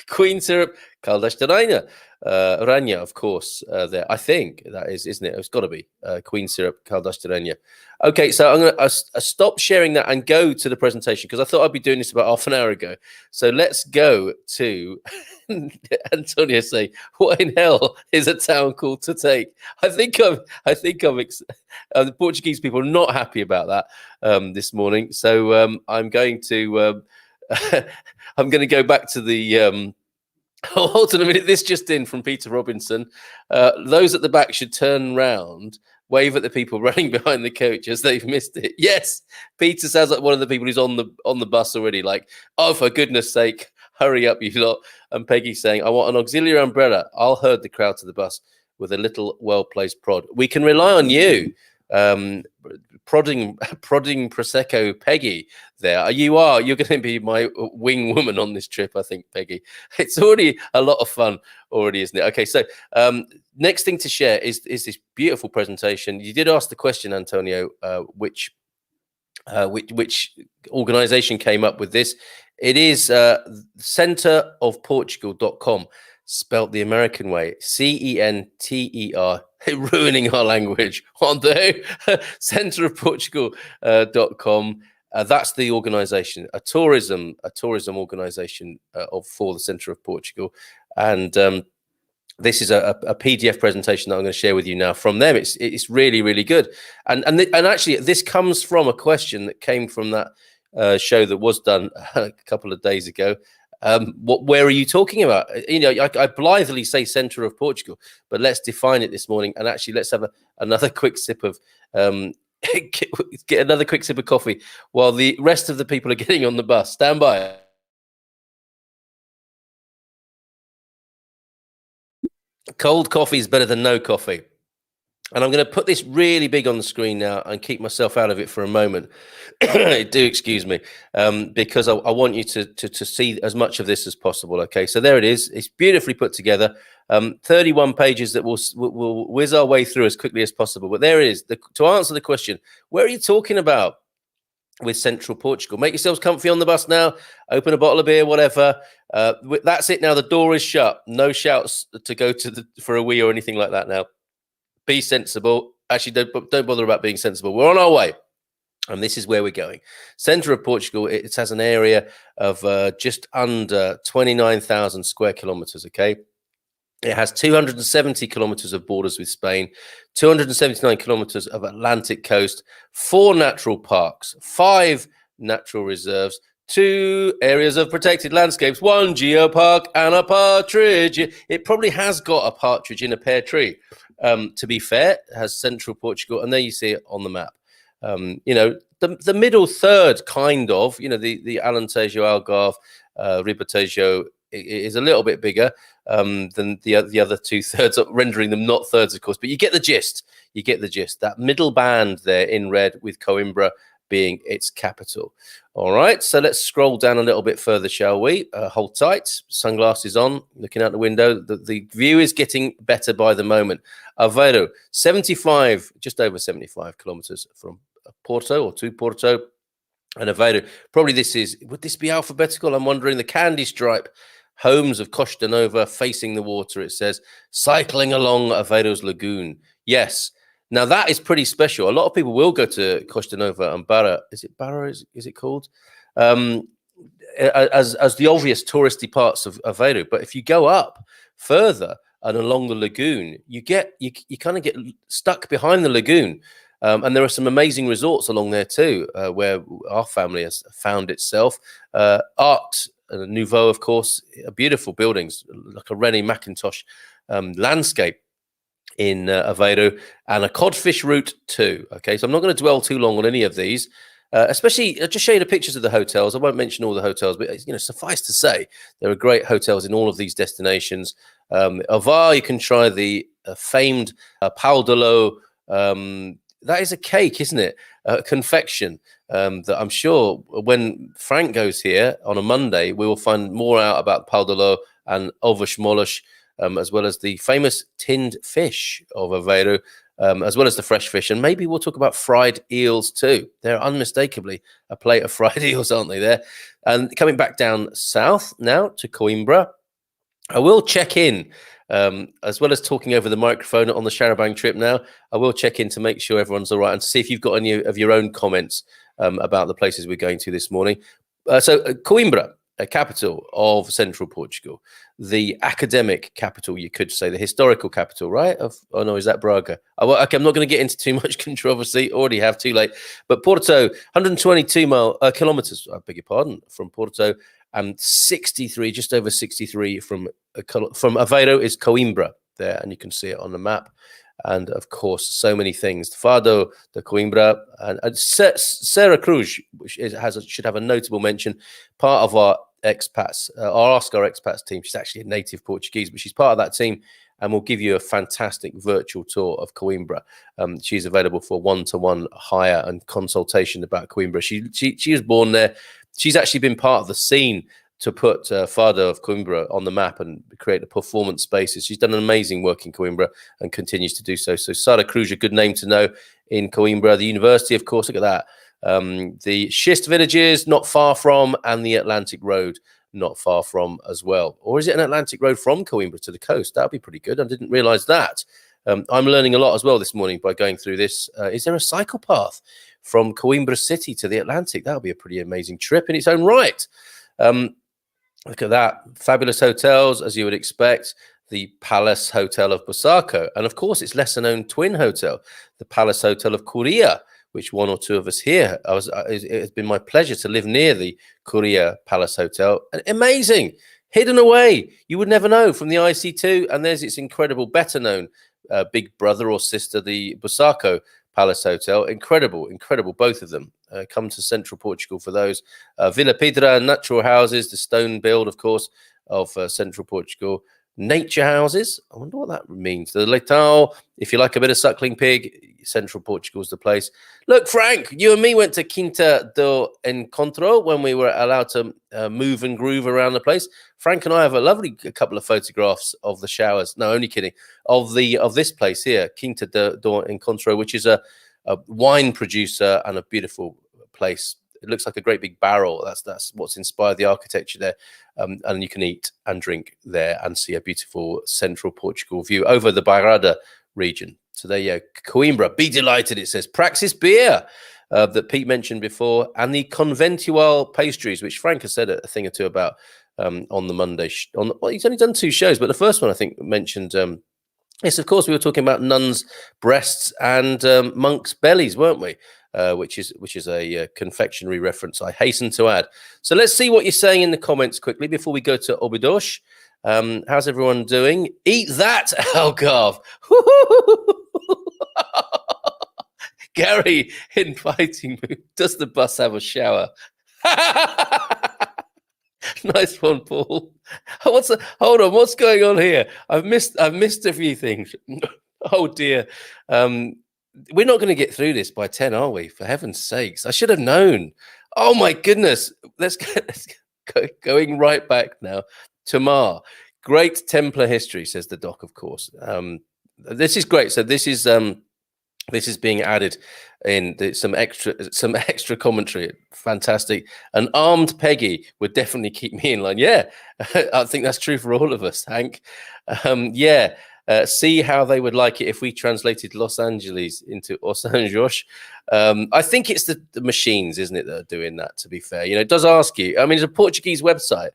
Queen Syrup, Caldas de Rainha, Rainha, of course, there. I think that is, isn't it? It's got to be Queen Syrup, Caldas de Rainha. Okay, so I'm going to stop sharing that and go to the presentation because I thought I'd be doing this about half an hour ago. So let's go to Antonio. Say, what in hell is a town called to take? I think the Portuguese people are not happy about that this morning. So I'm going to. I'm going to go back to the. Hold on a minute. This just in from Peter Robinson. Those at the back should turn round, wave at the people running behind the coach as they've missed it. Yes, Peter sounds like one of the people who's on the bus already. Like, oh, for goodness sake, hurry up, you lot. And Peggy saying, I want an auxiliary umbrella. I'll herd the crowd to the bus with a little well-placed prod. We can rely on you. Prodding Prosecco Peggy there. You're going to be my wing woman on this trip, I think, Peggy. It's already a lot of fun already, isn't it? Okay, so next thing to share is this beautiful presentation. You did ask the question, Antonio, which organization came up with this. It is centerofportugal.com. spelt the American way, Center, ruining our language on the centerofportugal.com. That's the organization, a tourism organization for the Center of Portugal. And this is a PDF presentation that I'm going to share with you now from them. It's really, really good. And actually, this comes from a question that came from that show that was done a couple of days ago. Where are you talking about? You know, I blithely say Centre of Portugal, but let's define it this morning. And actually, let's have another quick sip of get another quick sip of coffee while the rest of the people are getting on the bus. Stand by. Cold coffee is better than no coffee. And I'm going to put this really big on the screen now and keep myself out of it for a moment. Do excuse me, because I want you to see as much of this as possible. Okay, so there it is. It's beautifully put together. 31 pages that we'll whiz our way through as quickly as possible. But there it is. To answer the question, where are you talking about with Central Portugal? Make yourselves comfy on the bus now. Open a bottle of beer, whatever. That's it now. The door is shut. No shouts to go for a wee or anything like that now. Be sensible. Actually, don't bother about being sensible. We're on our way. And this is where we're going. Centre of Portugal, it has an area of just under 29,000 square kilometres, okay? It has 270 kilometres of borders with Spain, 279 kilometres of Atlantic coast, 4 natural parks, 5 natural reserves, 2 areas of protected landscapes, 1 geopark, and a partridge. It probably has got a partridge in a pear tree. To be fair, it has Central Portugal, and there you see it on the map. You know, the middle third, kind of, you know, the Alentejo, Algarve, Ribatejo is a little bit bigger than the other 2/3, rendering them not thirds, of course. But you get the gist. You get the gist. That middle band there in red with Coimbra being its capital. All right, so let's scroll down a little bit further, shall we? Hold tight, sunglasses on, looking out the window. The view is getting better by the moment. Aveiro, 75, just over 75 kilometers from Porto or to Porto. And Aveiro, probably would this be alphabetical? I'm wondering. The candy stripe homes of Costa Nova facing the water, it says, cycling along Aveiro's lagoon. Yes. Now, that is pretty special. A lot of people will go to Costa Nova and Barra. Is it Barra? Is it called? As the obvious touristy parts of Aveiro. But if you go up further and along the lagoon, you kind of get stuck behind the lagoon. And there are some amazing resorts along there too, where our family has found itself. Art Nouveau, of course, beautiful buildings, like a René Mackintosh landscape in Aveiro, and a codfish route too. Okay, so I'm not going to dwell too long on any of these, especially I'll just show you the pictures of the hotels. I won't mention all the hotels, but you know, suffice to say, there are great hotels in all of these destinations. Avar, you can try the famed pão de ló. That is a cake, isn't it? Confection that I'm sure when Frank goes here on a Monday, we will find more out about pão de ló and ovos molos, as well as the famous tinned fish of Aveiro, as well as the fresh fish. And maybe we'll talk about fried eels too. They're unmistakably a plate of fried eels, aren't they, there? And coming back down south now to Coimbra, I will check in, as well as talking over the microphone on the Charabang trip now, I will check in to make sure everyone's all right and to see if you've got any of your own comments about the places we're going to this morning. So Coimbra, a capital of Central Portugal, the academic capital, you could say, the historical capital, right? Oh no, is that Braga? Okay, I'm not going to get into too much controversy. Already have, too late. But Porto, 122 kilometers, I beg your pardon, from Porto, and 63, just over 63 from Aveiro is Coimbra there, and you can see it on the map. And of course, so many things. Fado de Coimbra and Serra Cruz, which should have a notable mention. Part of our expats, our Ask Our Expats team. She's actually a native Portuguese, but she's part of that team, and will give you a fantastic virtual tour of Coimbra. She's available for one-to-one hire and consultation about Coimbra. She was born there. She's actually been part of the scene to put Fado of Coimbra on the map and create the performance spaces. She's done an amazing work in Coimbra and continues to do so. So Sara Cruz, a good name to know in Coimbra. The university, of course, look at that. The schist villages not far from, and the Atlantic Road not far from as well. Or is it an Atlantic road from Coimbra to the coast? That would be pretty good. I didn't realize that. I'm learning a lot as well this morning by going through this. Is there a cycle path from Coimbra City to the Atlantic? That would be a pretty amazing trip in its own right. Look at that. Fabulous hotels, as you would expect. The Palace Hotel of Busaco. And of course, its lesser known twin hotel, the Palace Hotel of Coria, which one or two of us here, it has been my pleasure to live near the Coria Palace Hotel. Amazing. Hidden away. You would never know from the IC2. And there's its incredible, better known big brother or sister, the Busaco Palace Hotel. Incredible, both of them. Come to Central Portugal for those. Villa Pedra, natural houses, the stone build, of course, of Central Portugal. Nature houses. I wonder what that means. The Leitão, if you like a bit of suckling pig, Central Portugal's the place. Look, Frank, you and me went to Quinta do Encontro when we were allowed to move and groove around the place. Frank and I have a lovely couple of photographs of the showers. No, only kidding. Of this place here, Quinta do Encontro, which is a wine producer and a beautiful place. It looks like a great big barrel. That's what's inspired the architecture there. And you can eat and drink there and see a beautiful Central Portugal view over the Bairrada region. So there you go. Coimbra, be delighted, it says. Praxis beer that Pete mentioned before, and the conventual pastries, which Frank has said a thing or two about on the Monday. Well, he's only done 2 shows, but the first one I think mentioned... yes, of course, we were talking about nuns' breasts and monks' bellies, weren't we? Which is a confectionery reference, I hasten to add. So let's see what you're saying in the comments quickly before we go to Obidos. How's everyone doing? Eat that, Algarve. Gary in fighting mood. Does the bus have a shower? Nice one, Paul. Hold on, what's going on here? I've missed a few things. Oh dear. We're not going to get through this by 10, are we? For heaven's sakes. I should have known. Oh my goodness. Let's go going right back now. Tamar. Great Templar history, says the doc, of course. This is great. So this is being added in some extra commentary. Fantastic. An armed Peggy would definitely keep me in line. Yeah, I think that's true for all of us, Hank. Yeah. See how they would like it if we translated Los Angeles into Los Angeles. I think it's the machines, isn't it, that are doing that, to be fair. You know, it does ask you. I mean, it's a Portuguese website,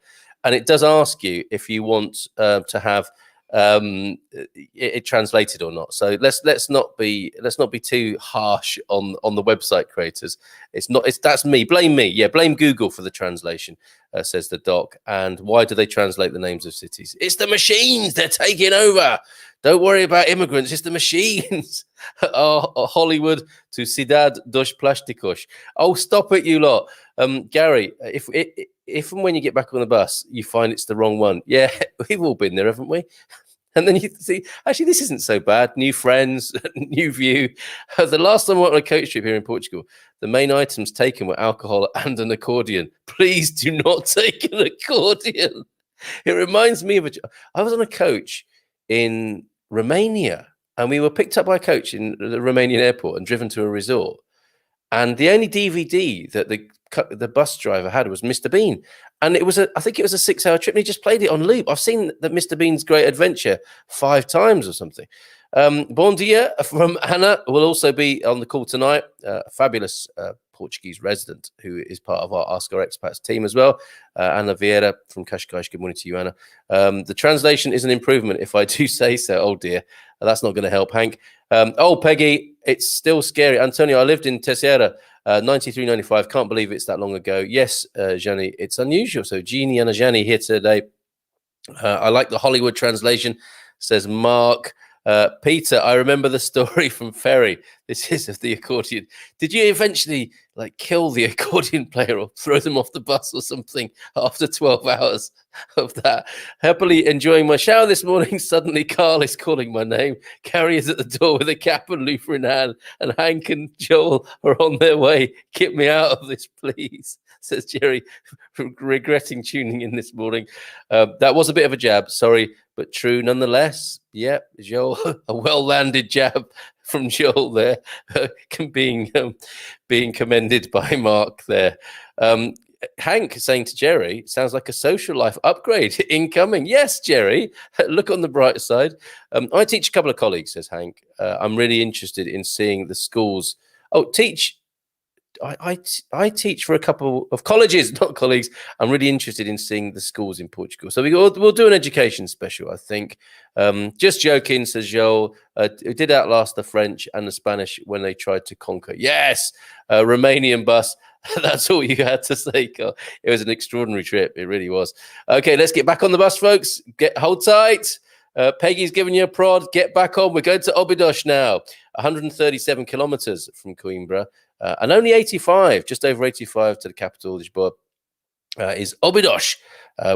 and it does ask you if you want to have it translated or not. So let's not be too harsh on the website creators. That's me. Blame me. Yeah, blame Google for the translation, says the doc. And why do they translate the names of cities? It's the machines. They're taking over. Don't worry about immigrants. It's the machines. Hollywood to Cidade dos Plásticos. Oh, stop it, you lot. Gary, if and when you get back on the bus, you find it's the wrong one. Yeah, we've all been there, haven't we? And then you see, actually, this isn't so bad. New friends, new view. The last time I went on a coach trip here in Portugal, the main items taken were alcohol and an accordion. Please do not take an accordion. It reminds me of I was on a coach in Romania, and we were picked up by a coach in the Romanian airport and driven to a resort. And the only DVD that the bus driver had was Mr. Bean. And I think it was a 6-hour trip, and he just played it on loop. I've seen that Mr. Bean's Great Adventure 5 times or something. Bon dia from Anna will also be on the call tonight. Fabulous Portuguese resident who is part of our Ask Our Expats team as well. Anna Vieira from Cascais. Good morning to you, Anna. The translation is an improvement, if I do say so. Oh dear, that's not going to help, Hank. Peggy, it's still scary. Antonio, I lived in Teixeira, 93, 95. Can't believe it's that long ago. Yes, Jani, it's unusual. So Jeannie and Jani here today. I like the Hollywood translation, says Mark. Peter, I remember the story from Ferry. This is of the accordion. Did you eventually kill the accordion player or throw them off the bus or something after 12 hours of that? Happily enjoying my shower this morning. Suddenly Carl is calling my name. Carrie is at the door with a cap and loofah in hand, and Hank and Joel are on their way. Get me out of this, please, says Jerry, regretting tuning in this morning. That was a bit of a jab, sorry, but true nonetheless. Yeah, Joel, a well-landed jab from Joel there, being commended by Mark there. Hank saying to Jerry, sounds like a social life upgrade incoming. Yes, Jerry, look on the bright side. I teach a couple of colleagues, says Hank. I'm really interested in seeing the schools. Oh, teach. I teach for a couple of colleges, not colleagues. I'm really interested in seeing the schools in Portugal. So we'll do an education special, I think. Just joking, says Joel. It did outlast the French and the Spanish when they tried to conquer. Yes, Romanian bus. That's all you had to say, Carl. It was an extraordinary trip. It really was. Okay, let's get back on the bus, folks. Hold tight. Peggy's giving you a prod. Get back on. We're going to Óbidos now. 137 kilometers from Coimbra. And only 85, just over 85 to the capital, Lisboa, is Óbidos,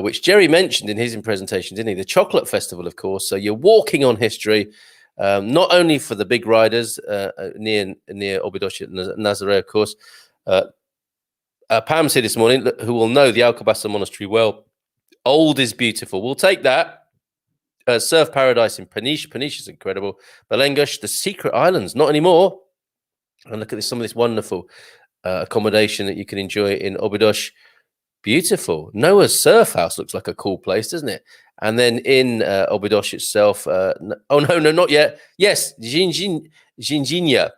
which Jerry mentioned in his presentation, didn't he? The chocolate festival, of course. So you're walking on history, not only for the big riders near Óbidos at Nazaré, of course. Pam's here this morning, who will know the Alcobaça Monastery well. Old is beautiful. We'll take that. Surf paradise in Peniche. Peniche is incredible. Belengues, the secret islands, not anymore. And look at some of this wonderful accommodation that you can enjoy in Óbidos. Beautiful. Noah's Surf House looks like a cool place, doesn't it? And then in Óbidos itself, no, not yet. Yes, Ginginha,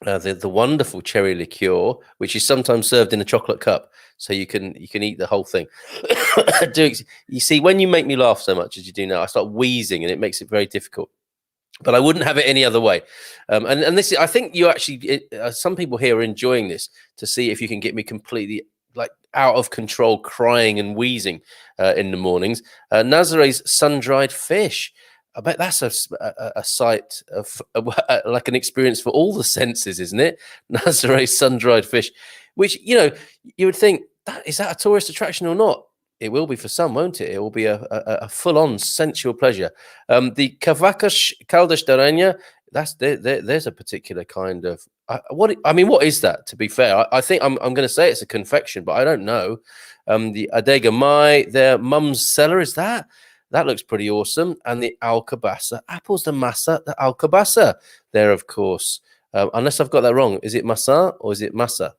the wonderful cherry liqueur, which is sometimes served in a chocolate cup, so you can eat the whole thing. You see, when you make me laugh so much as you do now, I start wheezing, and it makes it very difficult. But I wouldn't have it any other way. And this is, I think you actually, some people here are enjoying this to see if you can get me completely like out of control, crying and wheezing in the mornings. Nazaré's sun-dried fish. I bet that's a sight of like an experience for all the senses, isn't it? Nazaré's sun-dried fish, which, you know, you would think, is that a tourist attraction or not? It will be for some, won't it? It will be a full-on sensual pleasure. The Cavacas Caldas de Aranha, there's a particular kind of what is that? To be fair, I think I'm going to say it's a confection, but I don't know. The Adega Mai, their mum's cellar, is that looks pretty awesome. And the Alcobaça apples, the massa, the Alcobaça there, of course. Unless I've got that wrong, is it massa or is it massa?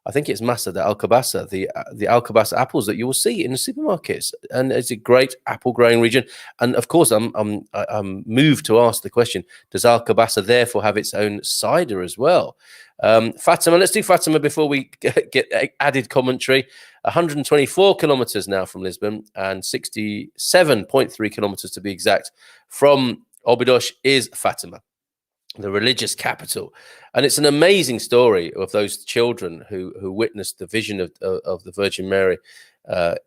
I think it's massa, the Alcobaça, the Alcobaça apples that you will see in the supermarkets, and it's a great apple growing region. And of course, I'm moved to ask the question: does Alcobaça therefore have its own cider as well? Fatima, let's do Fatima before we get added commentary. 124 kilometers now from Lisbon, and 67.3 kilometers to be exact from Óbidos is Fatima, the religious capital. And it's an amazing story of those children who witnessed the vision of the Virgin Mary on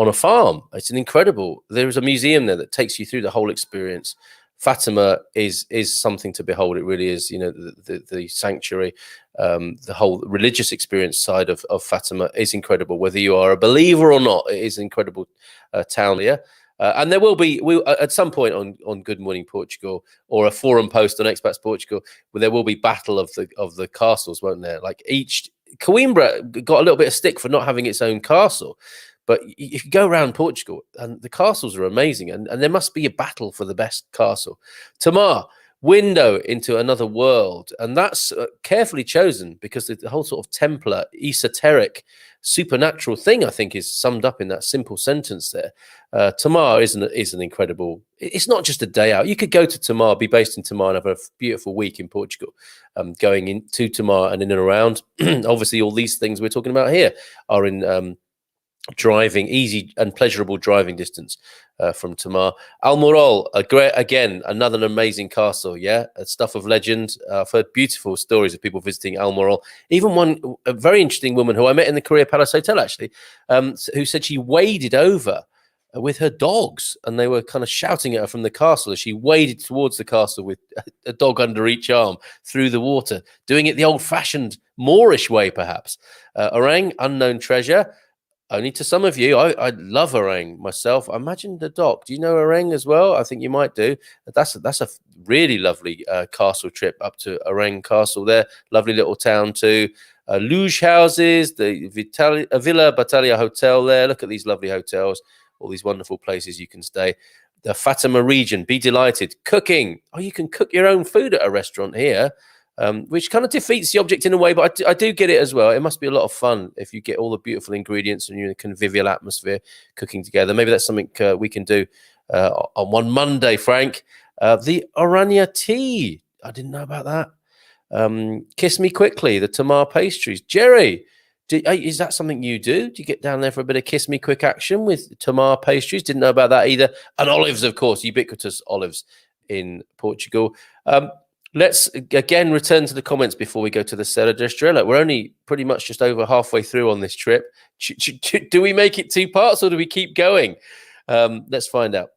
a farm. It's an incredible. There is a museum there that takes you through the whole experience. Fatima is something to behold. It really is. You know, the sanctuary, the whole religious experience side of Fatima is incredible. Whether you are a believer or not, it is an incredible town here. And there will be at some point on Good Morning Portugal or a forum post on Expats Portugal, where there will be battle of the castles, won't there? Like each Coimbra got a little bit of stick for not having its own castle, but if you go around Portugal, and the castles are amazing, and there must be a battle for the best castle. Tamar, window into another world, and that's carefully chosen because the whole sort of Templar, esoteric, supernatural thing, I think, is summed up in that simple sentence there. Tamar is an incredible. It's not just a day out. You could go to Tamar, be based in Tamar, and have a beautiful week in Portugal. Going into Tamar and in and around. Obviously, all these things we're talking about here are in driving, easy and pleasurable driving distance from Tamar. Almorol, again, another amazing castle, yeah? Stuff of legend. I've heard beautiful stories of people visiting Almorol. Even a very interesting woman who I met in the Korea Palace Hotel, actually, who said she waded over with her dogs, and they were kind of shouting at her from the castle as she waded towards the castle with a dog under each arm through the water, doing it the old-fashioned Moorish way, perhaps. Orang, unknown treasure. Only to some of you. I love Orang myself. I imagine the doc. Do you know Orang as well? I think you might do. That's a really lovely castle trip up to Orang Castle there. Lovely little town too. Luge houses, the Villa Battaglia Hotel there. Look at these lovely hotels. All these wonderful places you can stay. The Fatima region. Be delighted. Cooking. Oh, you can cook your own food at a restaurant here. which kind of defeats the object in a way, but I do get it as well. It must be a lot of fun if you get all the beautiful ingredients and you're in a convivial atmosphere cooking together. Maybe that's something we can do on one Monday, Frank. The Orania tea. I didn't know about that. Kiss Me Quickly, the Tamar pastries. Jerry, is that something you do? Do you get down there for a bit of kiss me quick action with Tamar pastries? Didn't know about that either. And olives, of course, ubiquitous olives in Portugal. Let's again return to the comments before we go to the Serra da Estrela. We're only pretty much just over halfway through on this trip. Do we make it 2 parts or do we keep going? Let's find out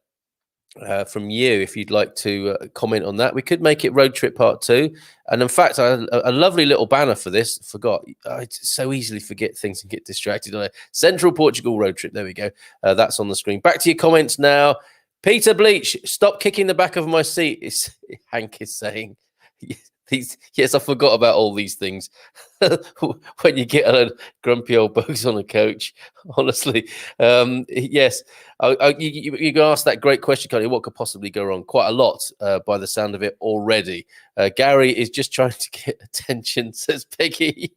from you if you'd like to comment on that. We could make it road trip part 2. And in fact, a lovely little banner for this. Forgot. I so easily forget things and get distracted on it. Central Portugal road trip. There we go. That's on the screen. Back to your comments now. Peter Bleach, stop kicking the back of my seat. Hank is saying. Yes, I forgot about all these things. When you get a grumpy old bugs on a coach, honestly. Yes, you can ask that great question, can't you? What could possibly go wrong? Quite a lot by the sound of it already. Gary is just trying to get attention, says Peggy.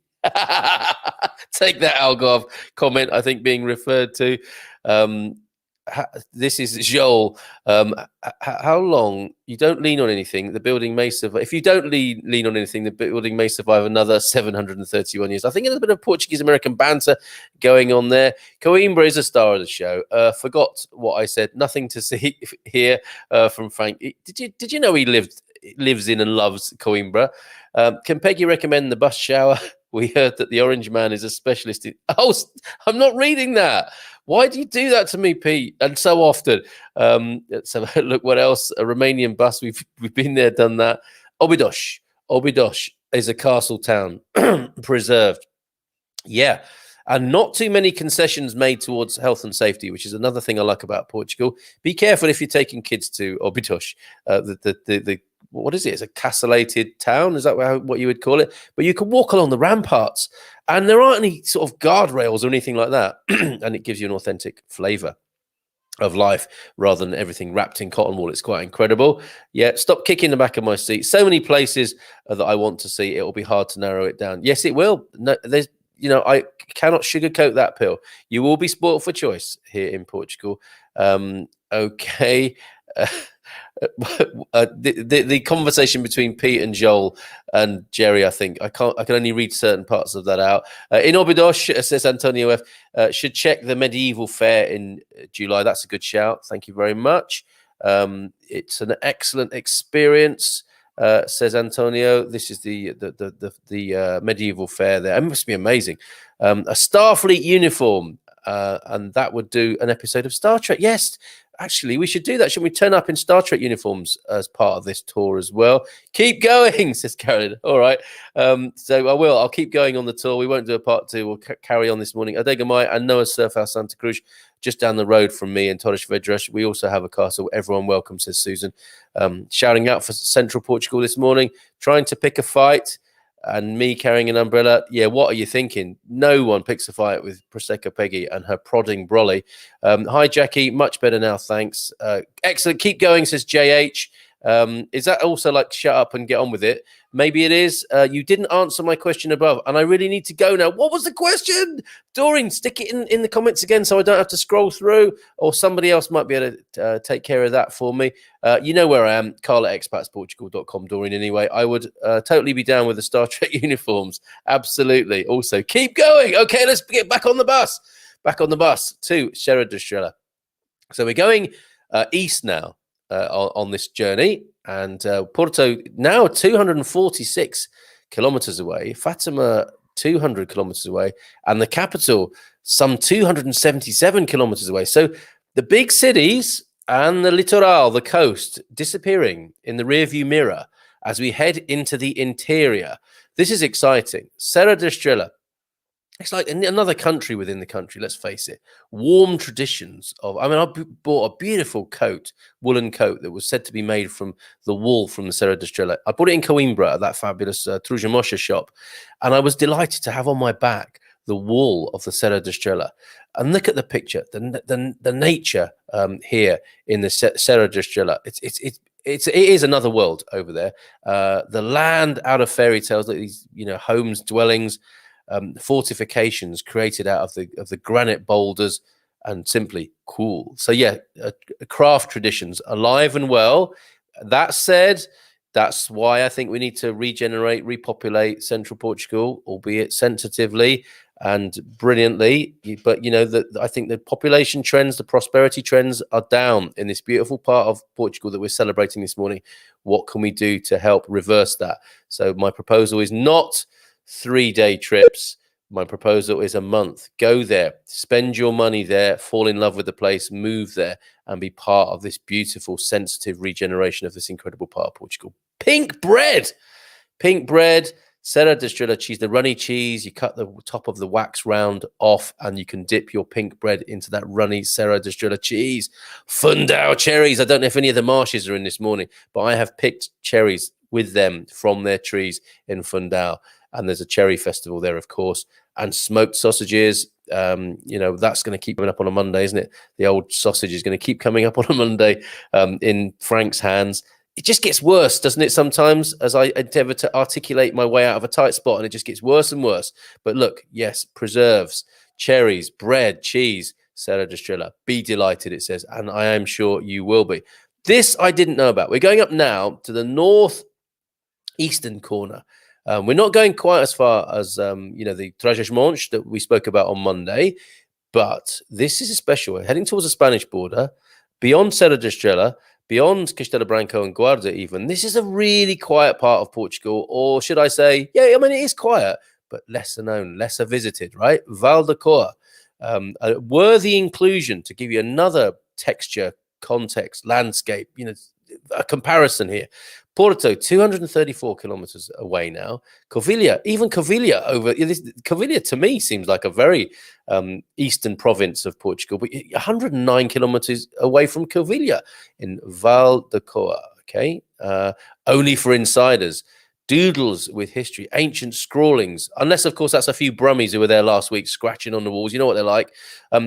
Take that, Algarve comment, I think, being referred to. This is Joel. How long? You don't lean on anything. The building may survive. If you don't lean on anything, the building may survive another 731 years. I think there's a bit of Portuguese American banter going on there. Coimbra is a star of the show. Forgot what I said. Nothing to see here from Frank. Did you know he lives in and loves Coimbra? Can Peggy recommend the bus shower? We heard that the Orange Man is a specialist in... Oh, I'm not reading that. Why do you do that to me, Pete? And so often. So look, what else? A Romanian bus. We've been there, done that. Obidos. Obidos is a castle town, preserved. Yeah. And not too many concessions made towards health and safety, which is another thing I like about Portugal. Be careful if you're taking kids to Obidos. The what is it? It's a castellated town. Is that what you would call it? But you can walk along the ramparts and there aren't any sort of guardrails or anything like that. And it gives you an authentic flavor of life rather than everything wrapped in cotton wool. It's quite incredible. Yeah, stop kicking the back of my seat. So many places that I want to see. It will be hard to narrow it down. Yes, it will. No, I cannot sugarcoat that pill. You will be spoiled for choice here in Portugal. Okay. The conversation between Pete and Joel and Jerry, I think I can only read certain parts of that out. In Obidos, says Antonio F, should check the medieval fair in July. That's a good shout. Thank you very much. It's an excellent experience, says Antonio. This is the medieval fair there. It must be amazing. A Starfleet uniform, and that would do an episode of Star Trek. Yes. Actually, we should do that. Shouldn't we turn up in Star Trek uniforms as part of this tour as well? Keep going, says Carolyn. All right. So I will. I'll keep going on the tour. We won't do a part 2. We'll carry on this morning. Adega Mai and Noah's Surf House Santa Cruz, just down the road from me in Torres Vedras. We also have a castle. Everyone welcome, says Susan. Shouting out for Central Portugal this morning, trying to pick a fight. And me carrying an umbrella. Yeah, what are you thinking? No one picks a fight with Prosecco Peggy and her prodding brolly. Hi, Jackie. Much better now, thanks. Excellent. Keep going, says JH. Is that also like shut up and get on with it? Maybe it is. You didn't answer my question above, and I really need to go now. What was the question? Doreen, stick it in the comments again so I don't have to scroll through, or somebody else might be able to take care of that for me. You know where I am, carl@expatsportugal.com, Doreen. Anyway, I would totally be down with the Star Trek uniforms. Absolutely. Also, keep going. Okay, let's get back on the bus. Back on the bus to Serra da Estrela. So we're going east now. On this journey, and Porto now 246 kilometers away, Fatima 200 kilometers away, and the capital some 277 kilometers away. So the big cities and the litoral, the coast, disappearing in the rearview mirror as we head into the interior. This is exciting. Serra da Estrela. It's like another country within the country, let's face it. Warm traditions of... I mean, I bought a beautiful coat, woolen coat, that was said to be made from the wool from the Serra da Estrela. I bought it in Coimbra at that fabulous Trujamosha shop. And I was delighted to have on my back the wool of the Serra da Estrela. And look at the picture, the nature here in the Serra da Estrela. it is another world over there. The land out of fairy tales, like these, homes, dwellings, fortifications created out of the granite boulders, and simply cool. So yeah, craft traditions alive and well. That said, that's why I think we need to regenerate, repopulate Central Portugal, albeit sensitively and brilliantly. But I think the population trends, the prosperity trends are down in this beautiful part of Portugal that we're celebrating this morning. What can we do to help reverse that? So my proposal is not 3-day trips. My proposal is a month. Go there, spend your money there, fall in love with the place, move there, and be part of this beautiful, sensitive regeneration of this incredible part of Portugal. Pink bread, Serra da Estrela cheese, the runny cheese. You cut the top of the wax round off, and you can dip your pink bread into that runny Serra da Estrela cheese. Fundão cherries. I don't know if any of the marshes are in this morning, but I have picked cherries with them from their trees in Fundão. And there's a cherry festival there, of course, and smoked sausages. That's going to keep coming up on a Monday, isn't it? The old sausage is going to keep coming up on a Monday in Frank's hands. It just gets worse, doesn't it, sometimes, as I endeavor to articulate my way out of a tight spot, and it just gets worse and worse. But look, yes, preserves, cherries, bread, cheese, Serra da Estrela. Be delighted, it says, and I am sure you will be. This I didn't know about. We're going up now to the northeastern corner. We're not going quite as far as, the Trás-os-Montes that we spoke about on Monday, but this is a special. We're heading towards the Spanish border, beyond Serra da Estrela, beyond Castelo Branco and Guarda even. This is a really quiet part of Portugal, or should I say, it is quiet, but lesser known, lesser visited, right? Val de Cor, a worthy inclusion to give you another texture, context, landscape, a comparison here. Porto, 234 kilometers away now. Covilhã Covilhã to me seems like a very eastern province of Portugal, but 109 kilometers away from Covilhã in Val de Cor. Okay, only for insiders. Doodles with history, ancient scrawlings, unless of course that's a few Brummies who were there last week scratching on the walls. You know what they're like.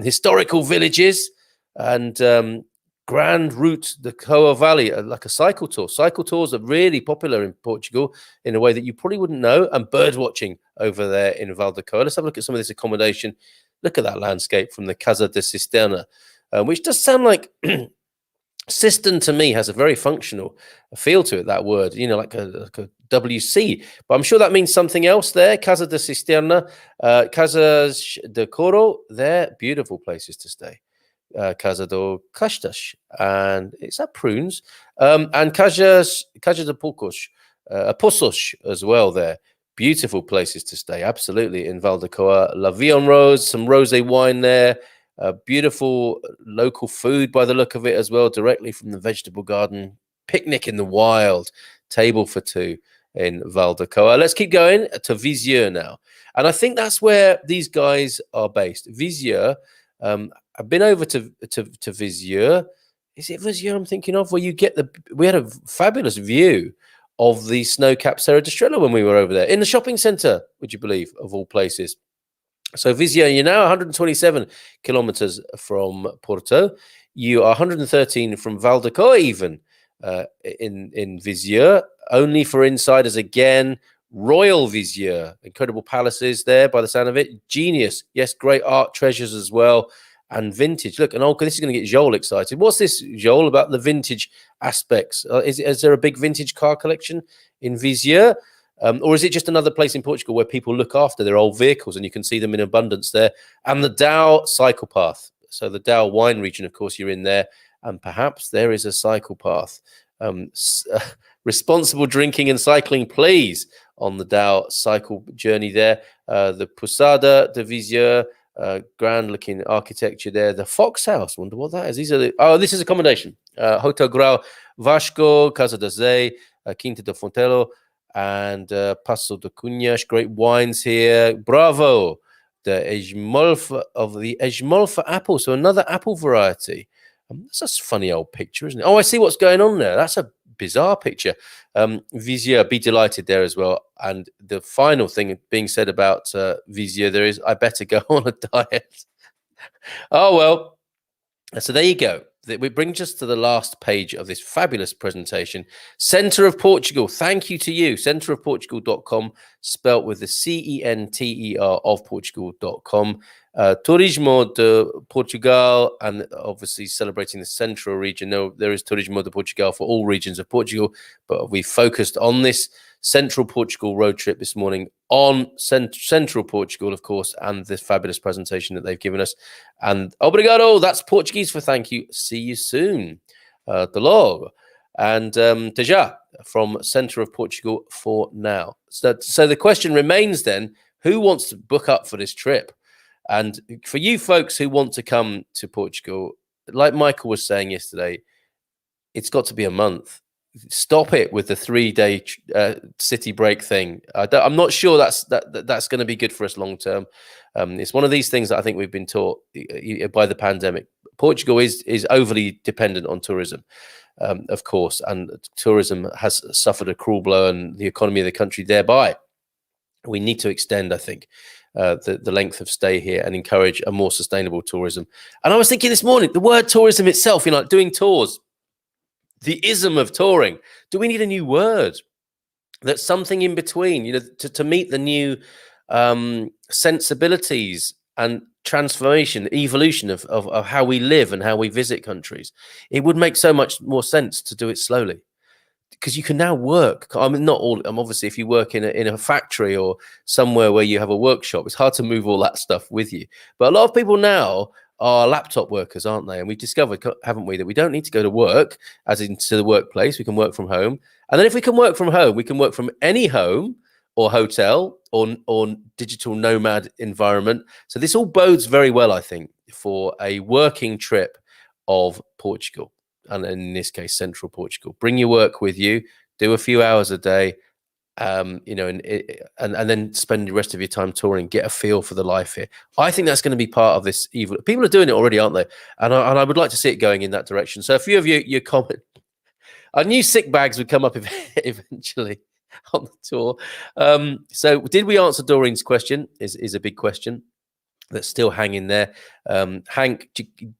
Historical villages and Grand Route de Coa Valley, like a cycle tour. Cycle tours are really popular in Portugal in a way that you probably wouldn't know. And bird watching over there in Val de Coa. Let's have a look at some of this accommodation. Look at that landscape from the Casa de Cisterna, which does sound like cistern to me has a very functional feel to it, that word, like a WC. But I'm sure that means something else there. Casa de Cisterna, Casas de Coro, they're beautiful places to stay. Casa do Castas, and it's at Prunes, and Casa de Poços as well there. Beautiful places to stay, absolutely, in Val de Coa. La Vion Rose, some rosé wine there. Beautiful local food by the look of it as well, directly from the vegetable garden. Picnic in the wild, table for two in Val de Coa. Let's keep going to Viseu now. And I think that's where these guys are based. Viseu, I've been over to Viseu. Is it Viseu I'm thinking of? Where we had a fabulous view of the snow-capped Serra da Estrela when we were over there in the shopping centre, would you believe, of all places. So Viseu, you're now 127 kilometers from Porto. You are 113 from Val de Coa even in Viseu. Only for insiders again. Royal Viseu, incredible palaces there by the sound of it. Genius. Yes, great art treasures as well. And vintage. Look, and this is going to get Joel excited. What's this, Joel, about the vintage aspects? Is there a big vintage car collection in Viseu? Or is it just another place in Portugal where people look after their old vehicles and you can see them in abundance there? And the Dow cycle path. So the Dow wine region, of course, you're in there. And perhaps there is a cycle path. Responsible drinking and cycling, please, on the Dow cycle journey there. The Pousada de Viseu. Grand looking architecture there. The Fox House, wonder what that is. This is accommodation. Hotel Grau Vasco, Casa da Zé, Quinta do Fontelo, and Passo de Cunhas. Great wines here. Bravo, the Esmolfa apple. So another apple variety. That's a funny old picture, isn't it? Oh, I see what's going on there. That's a bizarre picture. Viseu, be delighted there as well. And the final thing being said about Viseu there is, I better go on a diet. Oh, well. So there you go. we bring just to the last page of this fabulous presentation. Center of Portugal. Thank you to you. Centerofportugal.com, spelt with the CENTER of Portugal.com. Turismo de Portugal, and obviously celebrating the central region. No, there is Turismo de Portugal for all regions of Portugal, but we focused on this Central Portugal road trip this morning on Central Portugal, of course, and this fabulous presentation that they've given us. And obrigado, that's Portuguese for thank you. See you soon. De logo. And deja from Centre of Portugal for now. So the question remains then, who wants to book up for this trip? And for you folks who want to come to Portugal, like Michael was saying yesterday, it's got to be a month. Stop it with the 3-day city break thing. I'm not sure that's going to be good for us long term. It's one of these things that I think we've been taught by the pandemic. Portugal is overly dependent on tourism, of course, and tourism has suffered a cruel blow and the economy of the country thereby. We need to extend, I think, the length of stay here and encourage a more sustainable tourism. And I was thinking this morning, the word tourism itself, like doing tours, the ism of touring. Do we need a new word? That's something in between, to meet the new sensibilities and transformation, evolution of how we live and how we visit countries. It would make so much more sense to do it slowly, because you can now work. I mean, not all. Obviously, if you work in a factory or somewhere where you have a workshop, it's hard to move all that stuff with you. But a lot of people now are laptop workers, aren't they? And we've discovered, haven't we, that we don't need to go to work, as into the workplace. We can work from home. And then if we can work from home, we can work from any home or hotel or digital nomad environment. So this all bodes very well, I think, for a working trip of Portugal. And in this case, Central Portugal. Bring your work with you, do a few hours a day, and then spend the rest of your time touring, get a feel for the life here. I think that's going to be part of this evil. People are doing it already, aren't they? And I would like to see it going in that direction. So a few of you comment. I knew sick bags would come up eventually on the tour. So did we answer Doreen's question? Is a big question that's still hanging there. Hank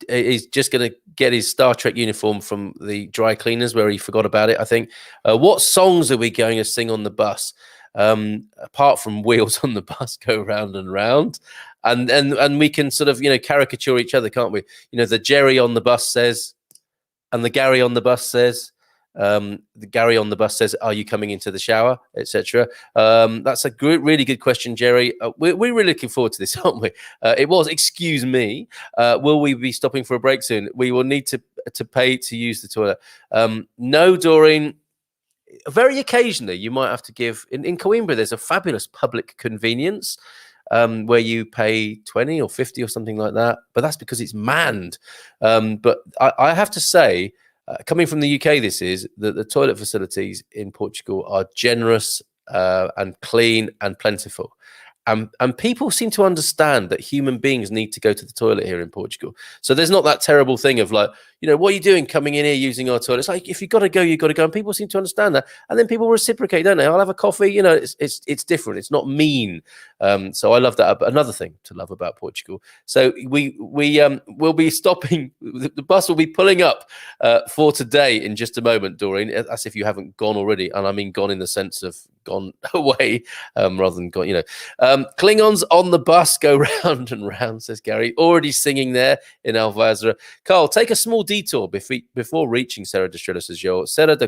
is just going to get his Star Trek uniform from the dry cleaners where he forgot about it, I think. What songs are we going to sing on the bus? Apart from Wheels on the Bus Go Round and Round. And we can sort of, caricature each other, can't we? The Jerry on the bus says, and the Gary on the bus says, the Gary on the bus says, are you coming into the shower, etc. That's a really good question, Jerry. We're really looking forward to this, aren't we? It was, excuse me, will we be stopping for a break soon? We will need to pay to use the toilet. No, Doreen. Very occasionally you might have to give. In Coimbra there's a fabulous public convenience where you pay 20 or 50 or something like that, but that's because it's manned. But I have to say, coming from the UK, this is that the toilet facilities in Portugal are generous and clean and plentiful. And people seem to understand that human beings need to go to the toilet here in Portugal. So there's not that terrible thing of like, what are you doing coming in here using our toilet? It's like, if you've got to go, you've got to go. And people seem to understand that. And then people reciprocate, don't they? I'll have a coffee. It's different. It's not mean. So I love that. Another thing to love about Portugal. So we will be stopping. The bus will be pulling up for today in just a moment, Doreen, as if you haven't gone already. And I mean gone in the sense of gone away rather than gone, Klingons on the bus go round and round, says Gary, already singing there in Alvazra. Carl, take a small detour before reaching Serra da Estrela, says Joel. Serra da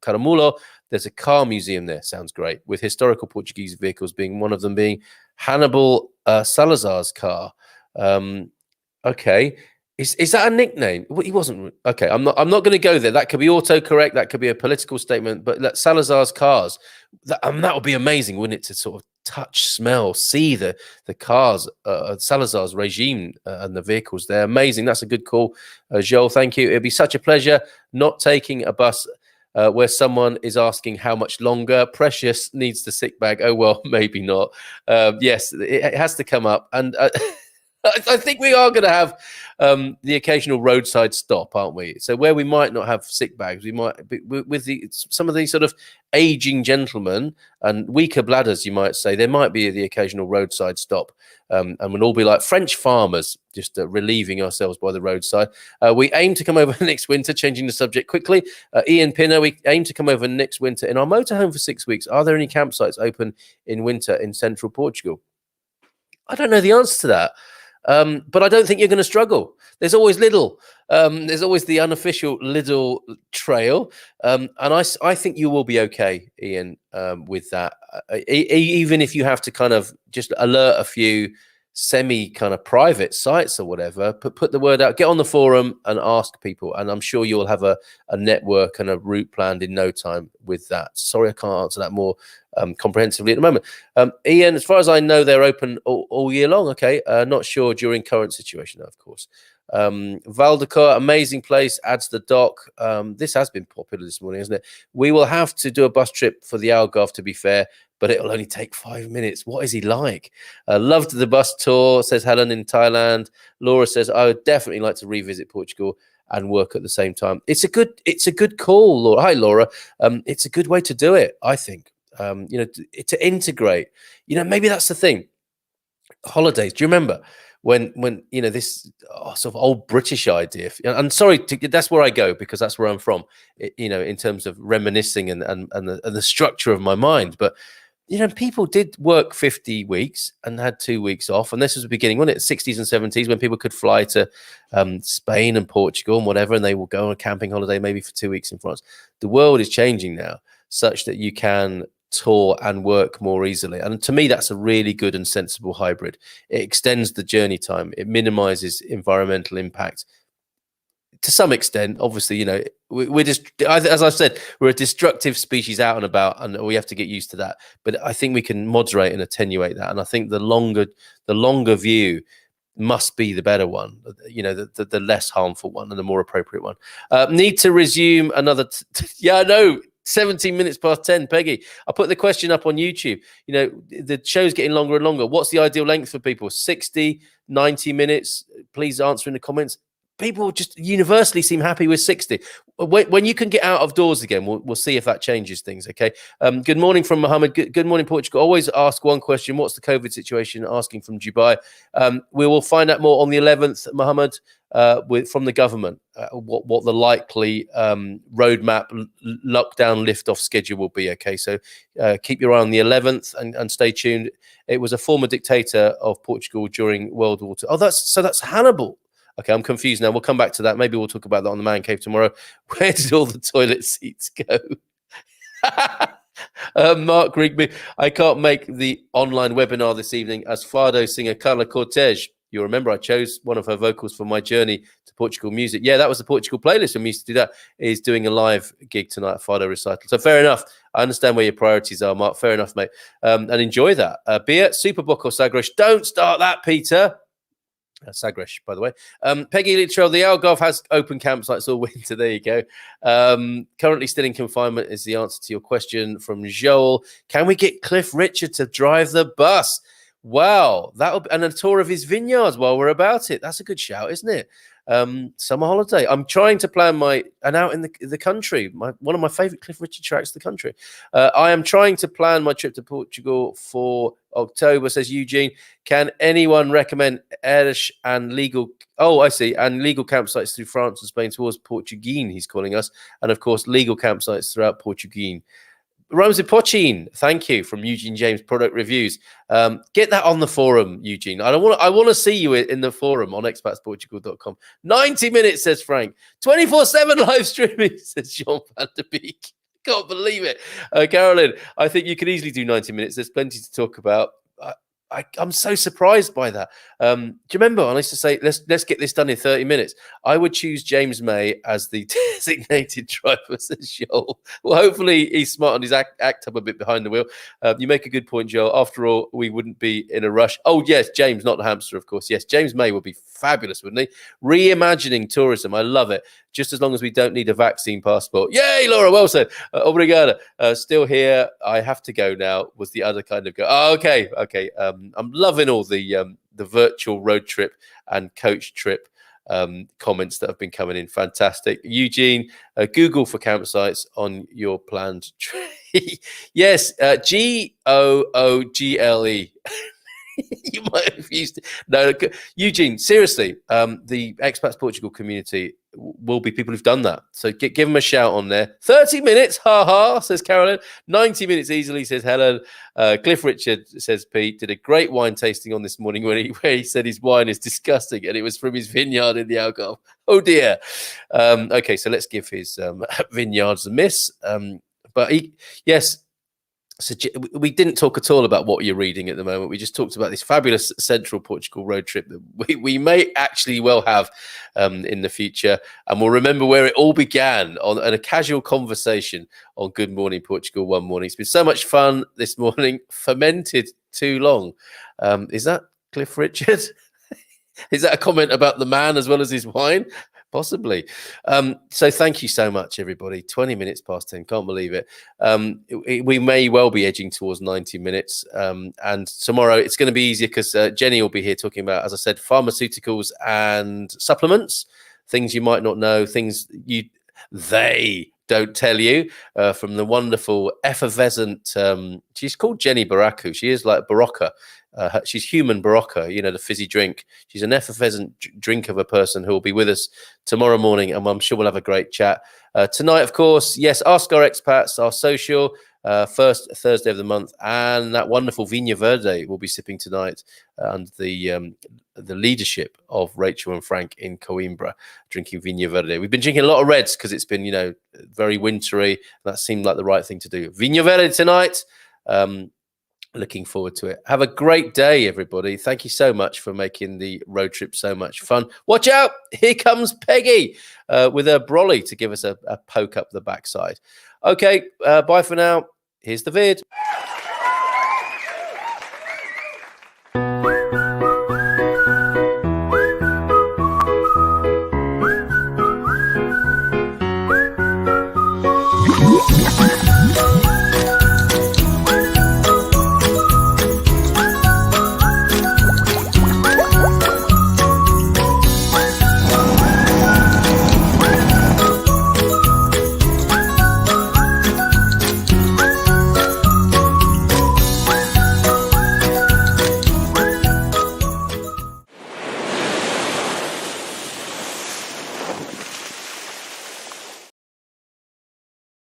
Caramulo, there's a car museum there, sounds great, with historical Portuguese vehicles being one of them being Hannibal Salazar's car. Okay. Is that a nickname? He wasn't. Okay, I'm not going to go there. That could be autocorrect. That could be a political statement. But Salazar's cars, that would be amazing, wouldn't it? To sort of touch, smell, see the cars, Salazar's regime and the vehicles there. Amazing. That's a good call, Joel. Thank you. It'd be such a pleasure not taking a bus where someone is asking how much longer. Precious needs the sick bag. Oh well, maybe not. Yes, it has to come up and. I think we are going to have the occasional roadside stop, aren't we? So where we might not have sick bags, we might be, with some of these sort of aging gentlemen and weaker bladders, you might say, there might be the occasional roadside stop, and we'll all be like French farmers, just relieving ourselves by the roadside. We aim to come over next winter, changing the subject quickly. Ian Pinner, we aim to come over next winter in our motorhome for 6 weeks. Are there any campsites open in winter in Central Portugal? I don't know the answer to that. But I don't think you're going to struggle. There's always Lidl. There's always the unofficial Lidl trail. And I think you will be okay, Ian, with that. Even if you have to kind of just alert a few semi kind of private sites or whatever, put the word out, get on the forum and ask people. And I'm sure you'll have a network and a route planned in no time with that. Sorry, I can't answer that more comprehensively at the moment. Ian, as far as I know, they're open all year long. Okay. Not sure during current situation, of course. Valdecor, amazing place, adds the dock. This has been popular this morning, isn't it? We will have to do a bus trip for the Algarve, to be fair, but it'll only take 5 minutes. What is he like? Loved the bus tour, says Helen in Thailand. Laura says, I would definitely like to revisit Portugal and work at the same time. It's a good call, Laura. Hi, Laura. It's a good way to do it, I think. To integrate, maybe that's the thing. Holidays. Do you remember when this sort of old British idea? And sorry, that's where I go because that's where I'm from. In terms of reminiscing and the structure of my mind. But people did work 50 weeks and had 2 weeks off, and this was the beginning, wasn't it? 60s and 70s when people could fly to Spain and Portugal and whatever, and they will go on a camping holiday maybe for 2 weeks in France. The world is changing now, such that you can tour and work more easily. And to me, that's a really good and sensible hybrid. It extends the journey time. It minimizes environmental impact to some extent. Obviously, we're just, as I've said, we're a destructive species out and about, and we have to get used to that. But I think we can moderate and attenuate that. And I think the longer view must be the better one, the less harmful one and the more appropriate one. Need to resume another. Yeah, I know. 17 minutes past 10, Peggy. I put the question up on YouTube. The show's getting longer and longer. What's the ideal length for people? 60, 90 minutes? Please answer in the comments. People just universally seem happy with 60. When you can get out of doors again, we'll see if that changes things, okay? Good morning from Mohammed. Good morning, Portugal. Always ask one question. What's the COVID situation? Asking from Dubai. We will find out more on the 11th, Mohammed, from the government, what the likely roadmap lockdown lift-off schedule will be, okay? So keep your eye on the 11th and stay tuned. It was a former dictator of Portugal during World War II. Oh, that's Hannibal. Okay, I'm confused now. We'll come back to that. Maybe we'll talk about that on the Man Cave tomorrow. Where did all the toilet seats go? Mark Rigby, I can't make the online webinar this evening as Fado singer Carla Cortez. You'll remember I chose one of her vocals for my journey to Portugal music. Yeah, that was the Portugal playlist when we used to do that. Is doing a live gig tonight at Fado Recital. So fair enough. I understand where your priorities are, Mark. Fair enough, mate. And enjoy that. Beer, Superbook or Sagres. Don't start that, Peter. Sagres, by the way. Peggy Littrell, the Algarve has open campsites all winter. There you go. Currently still in confinement is the answer to your question from Joel. Can we get Cliff Richard to drive the bus? Wow, and a tour of his vineyards while we're about it. That's a good shout, isn't it? Summer holiday. I'm trying to plan out in the country. One of my favorite Cliff Richard tracks in the country. I am trying to plan my trip to Portugal for October, says Eugene. Can anyone recommend Erish and legal? Oh, I see. And legal campsites through France and Spain towards Portuguese, he's calling us. And of course, legal campsites throughout Portuguese. Ramsey Pochin, thank you, from Eugene James Product Reviews. Get that on the forum, Eugene. I want to see you in the forum on expatsportugal.com. 90 minutes, says Frank. 24/7 live streaming, says Jean van der Beek. Can't believe it. Carolyn, I think you could easily do 90 minutes. There's plenty to talk about. I'm so surprised by that. Do you remember I used to say, let's get this done in 30 minutes? I would choose James May as the designated driver, says Joel. Well, hopefully he's smart and he's act up a bit behind the wheel. You make a good point, Joel. After all, we wouldn't be in a rush. Oh, yes, James, not the hamster, of course. Yes, James May would be fabulous, wouldn't he? Reimagining tourism. I love it. Just as long as we don't need a vaccine passport. Yay, Laura, well said. Obrigada. Still here. I have to go now, was the other kind of go. Oh, okay. I'm loving all the the virtual road trip and coach trip comments that have been coming in. Fantastic. Eugene, Google for campsites on your planned trip. Yes, Google. You might have used it. No, Eugene, seriously, the Expats Portugal community will be people who've done that. So give them a shout on there. 30 minutes, ha, says Carolyn. 90 minutes easily, says Helen. Cliff Richard, says Pete, did a great wine tasting on this morning where he said his wine is disgusting and it was from his vineyard in the Algarve. Oh, dear. Okay, so let's give his vineyards a miss. Yes, so we didn't talk at all about what you're reading at the moment. We just talked about this fabulous Central Portugal road trip that we may actually well have in the future. And we'll remember where it all began on a casual conversation on Good Morning Portugal one morning. It's been so much fun this morning. Fermented too long. Is that Cliff Richard? Is that a comment about the man as well as his wine? Possibly. So thank you so much, everybody. 20 minutes past 10. Can't believe it. We may well be edging towards 90 minutes. And tomorrow it's going to be easier because Jenny will be here talking about, as I said, pharmaceuticals and supplements, things you might not know, things they don't tell you, from the wonderful effervescent, she's called Jenny Baraku. She is like Barocca. She's human Barocca, the fizzy drink. She's an effervescent drink of a person who will be with us tomorrow morning, and I'm sure we'll have a great chat. Tonight, of course, yes, Ask Our Expats, our social, first Thursday of the month, and that wonderful Vinha Verde we'll be sipping tonight under the leadership of Rachel and Frank in Coimbra, drinking Vinha Verde. We've been drinking a lot of reds because it's been, very wintry. That seemed like the right thing to do. Vinha Verde tonight. Looking forward to it. Have a great day, everybody. Thank you so much for making the road trip so much fun. Watch out. Here comes Peggy with her brolly to give us a poke up the backside. Okay, bye for now. Here's the vid.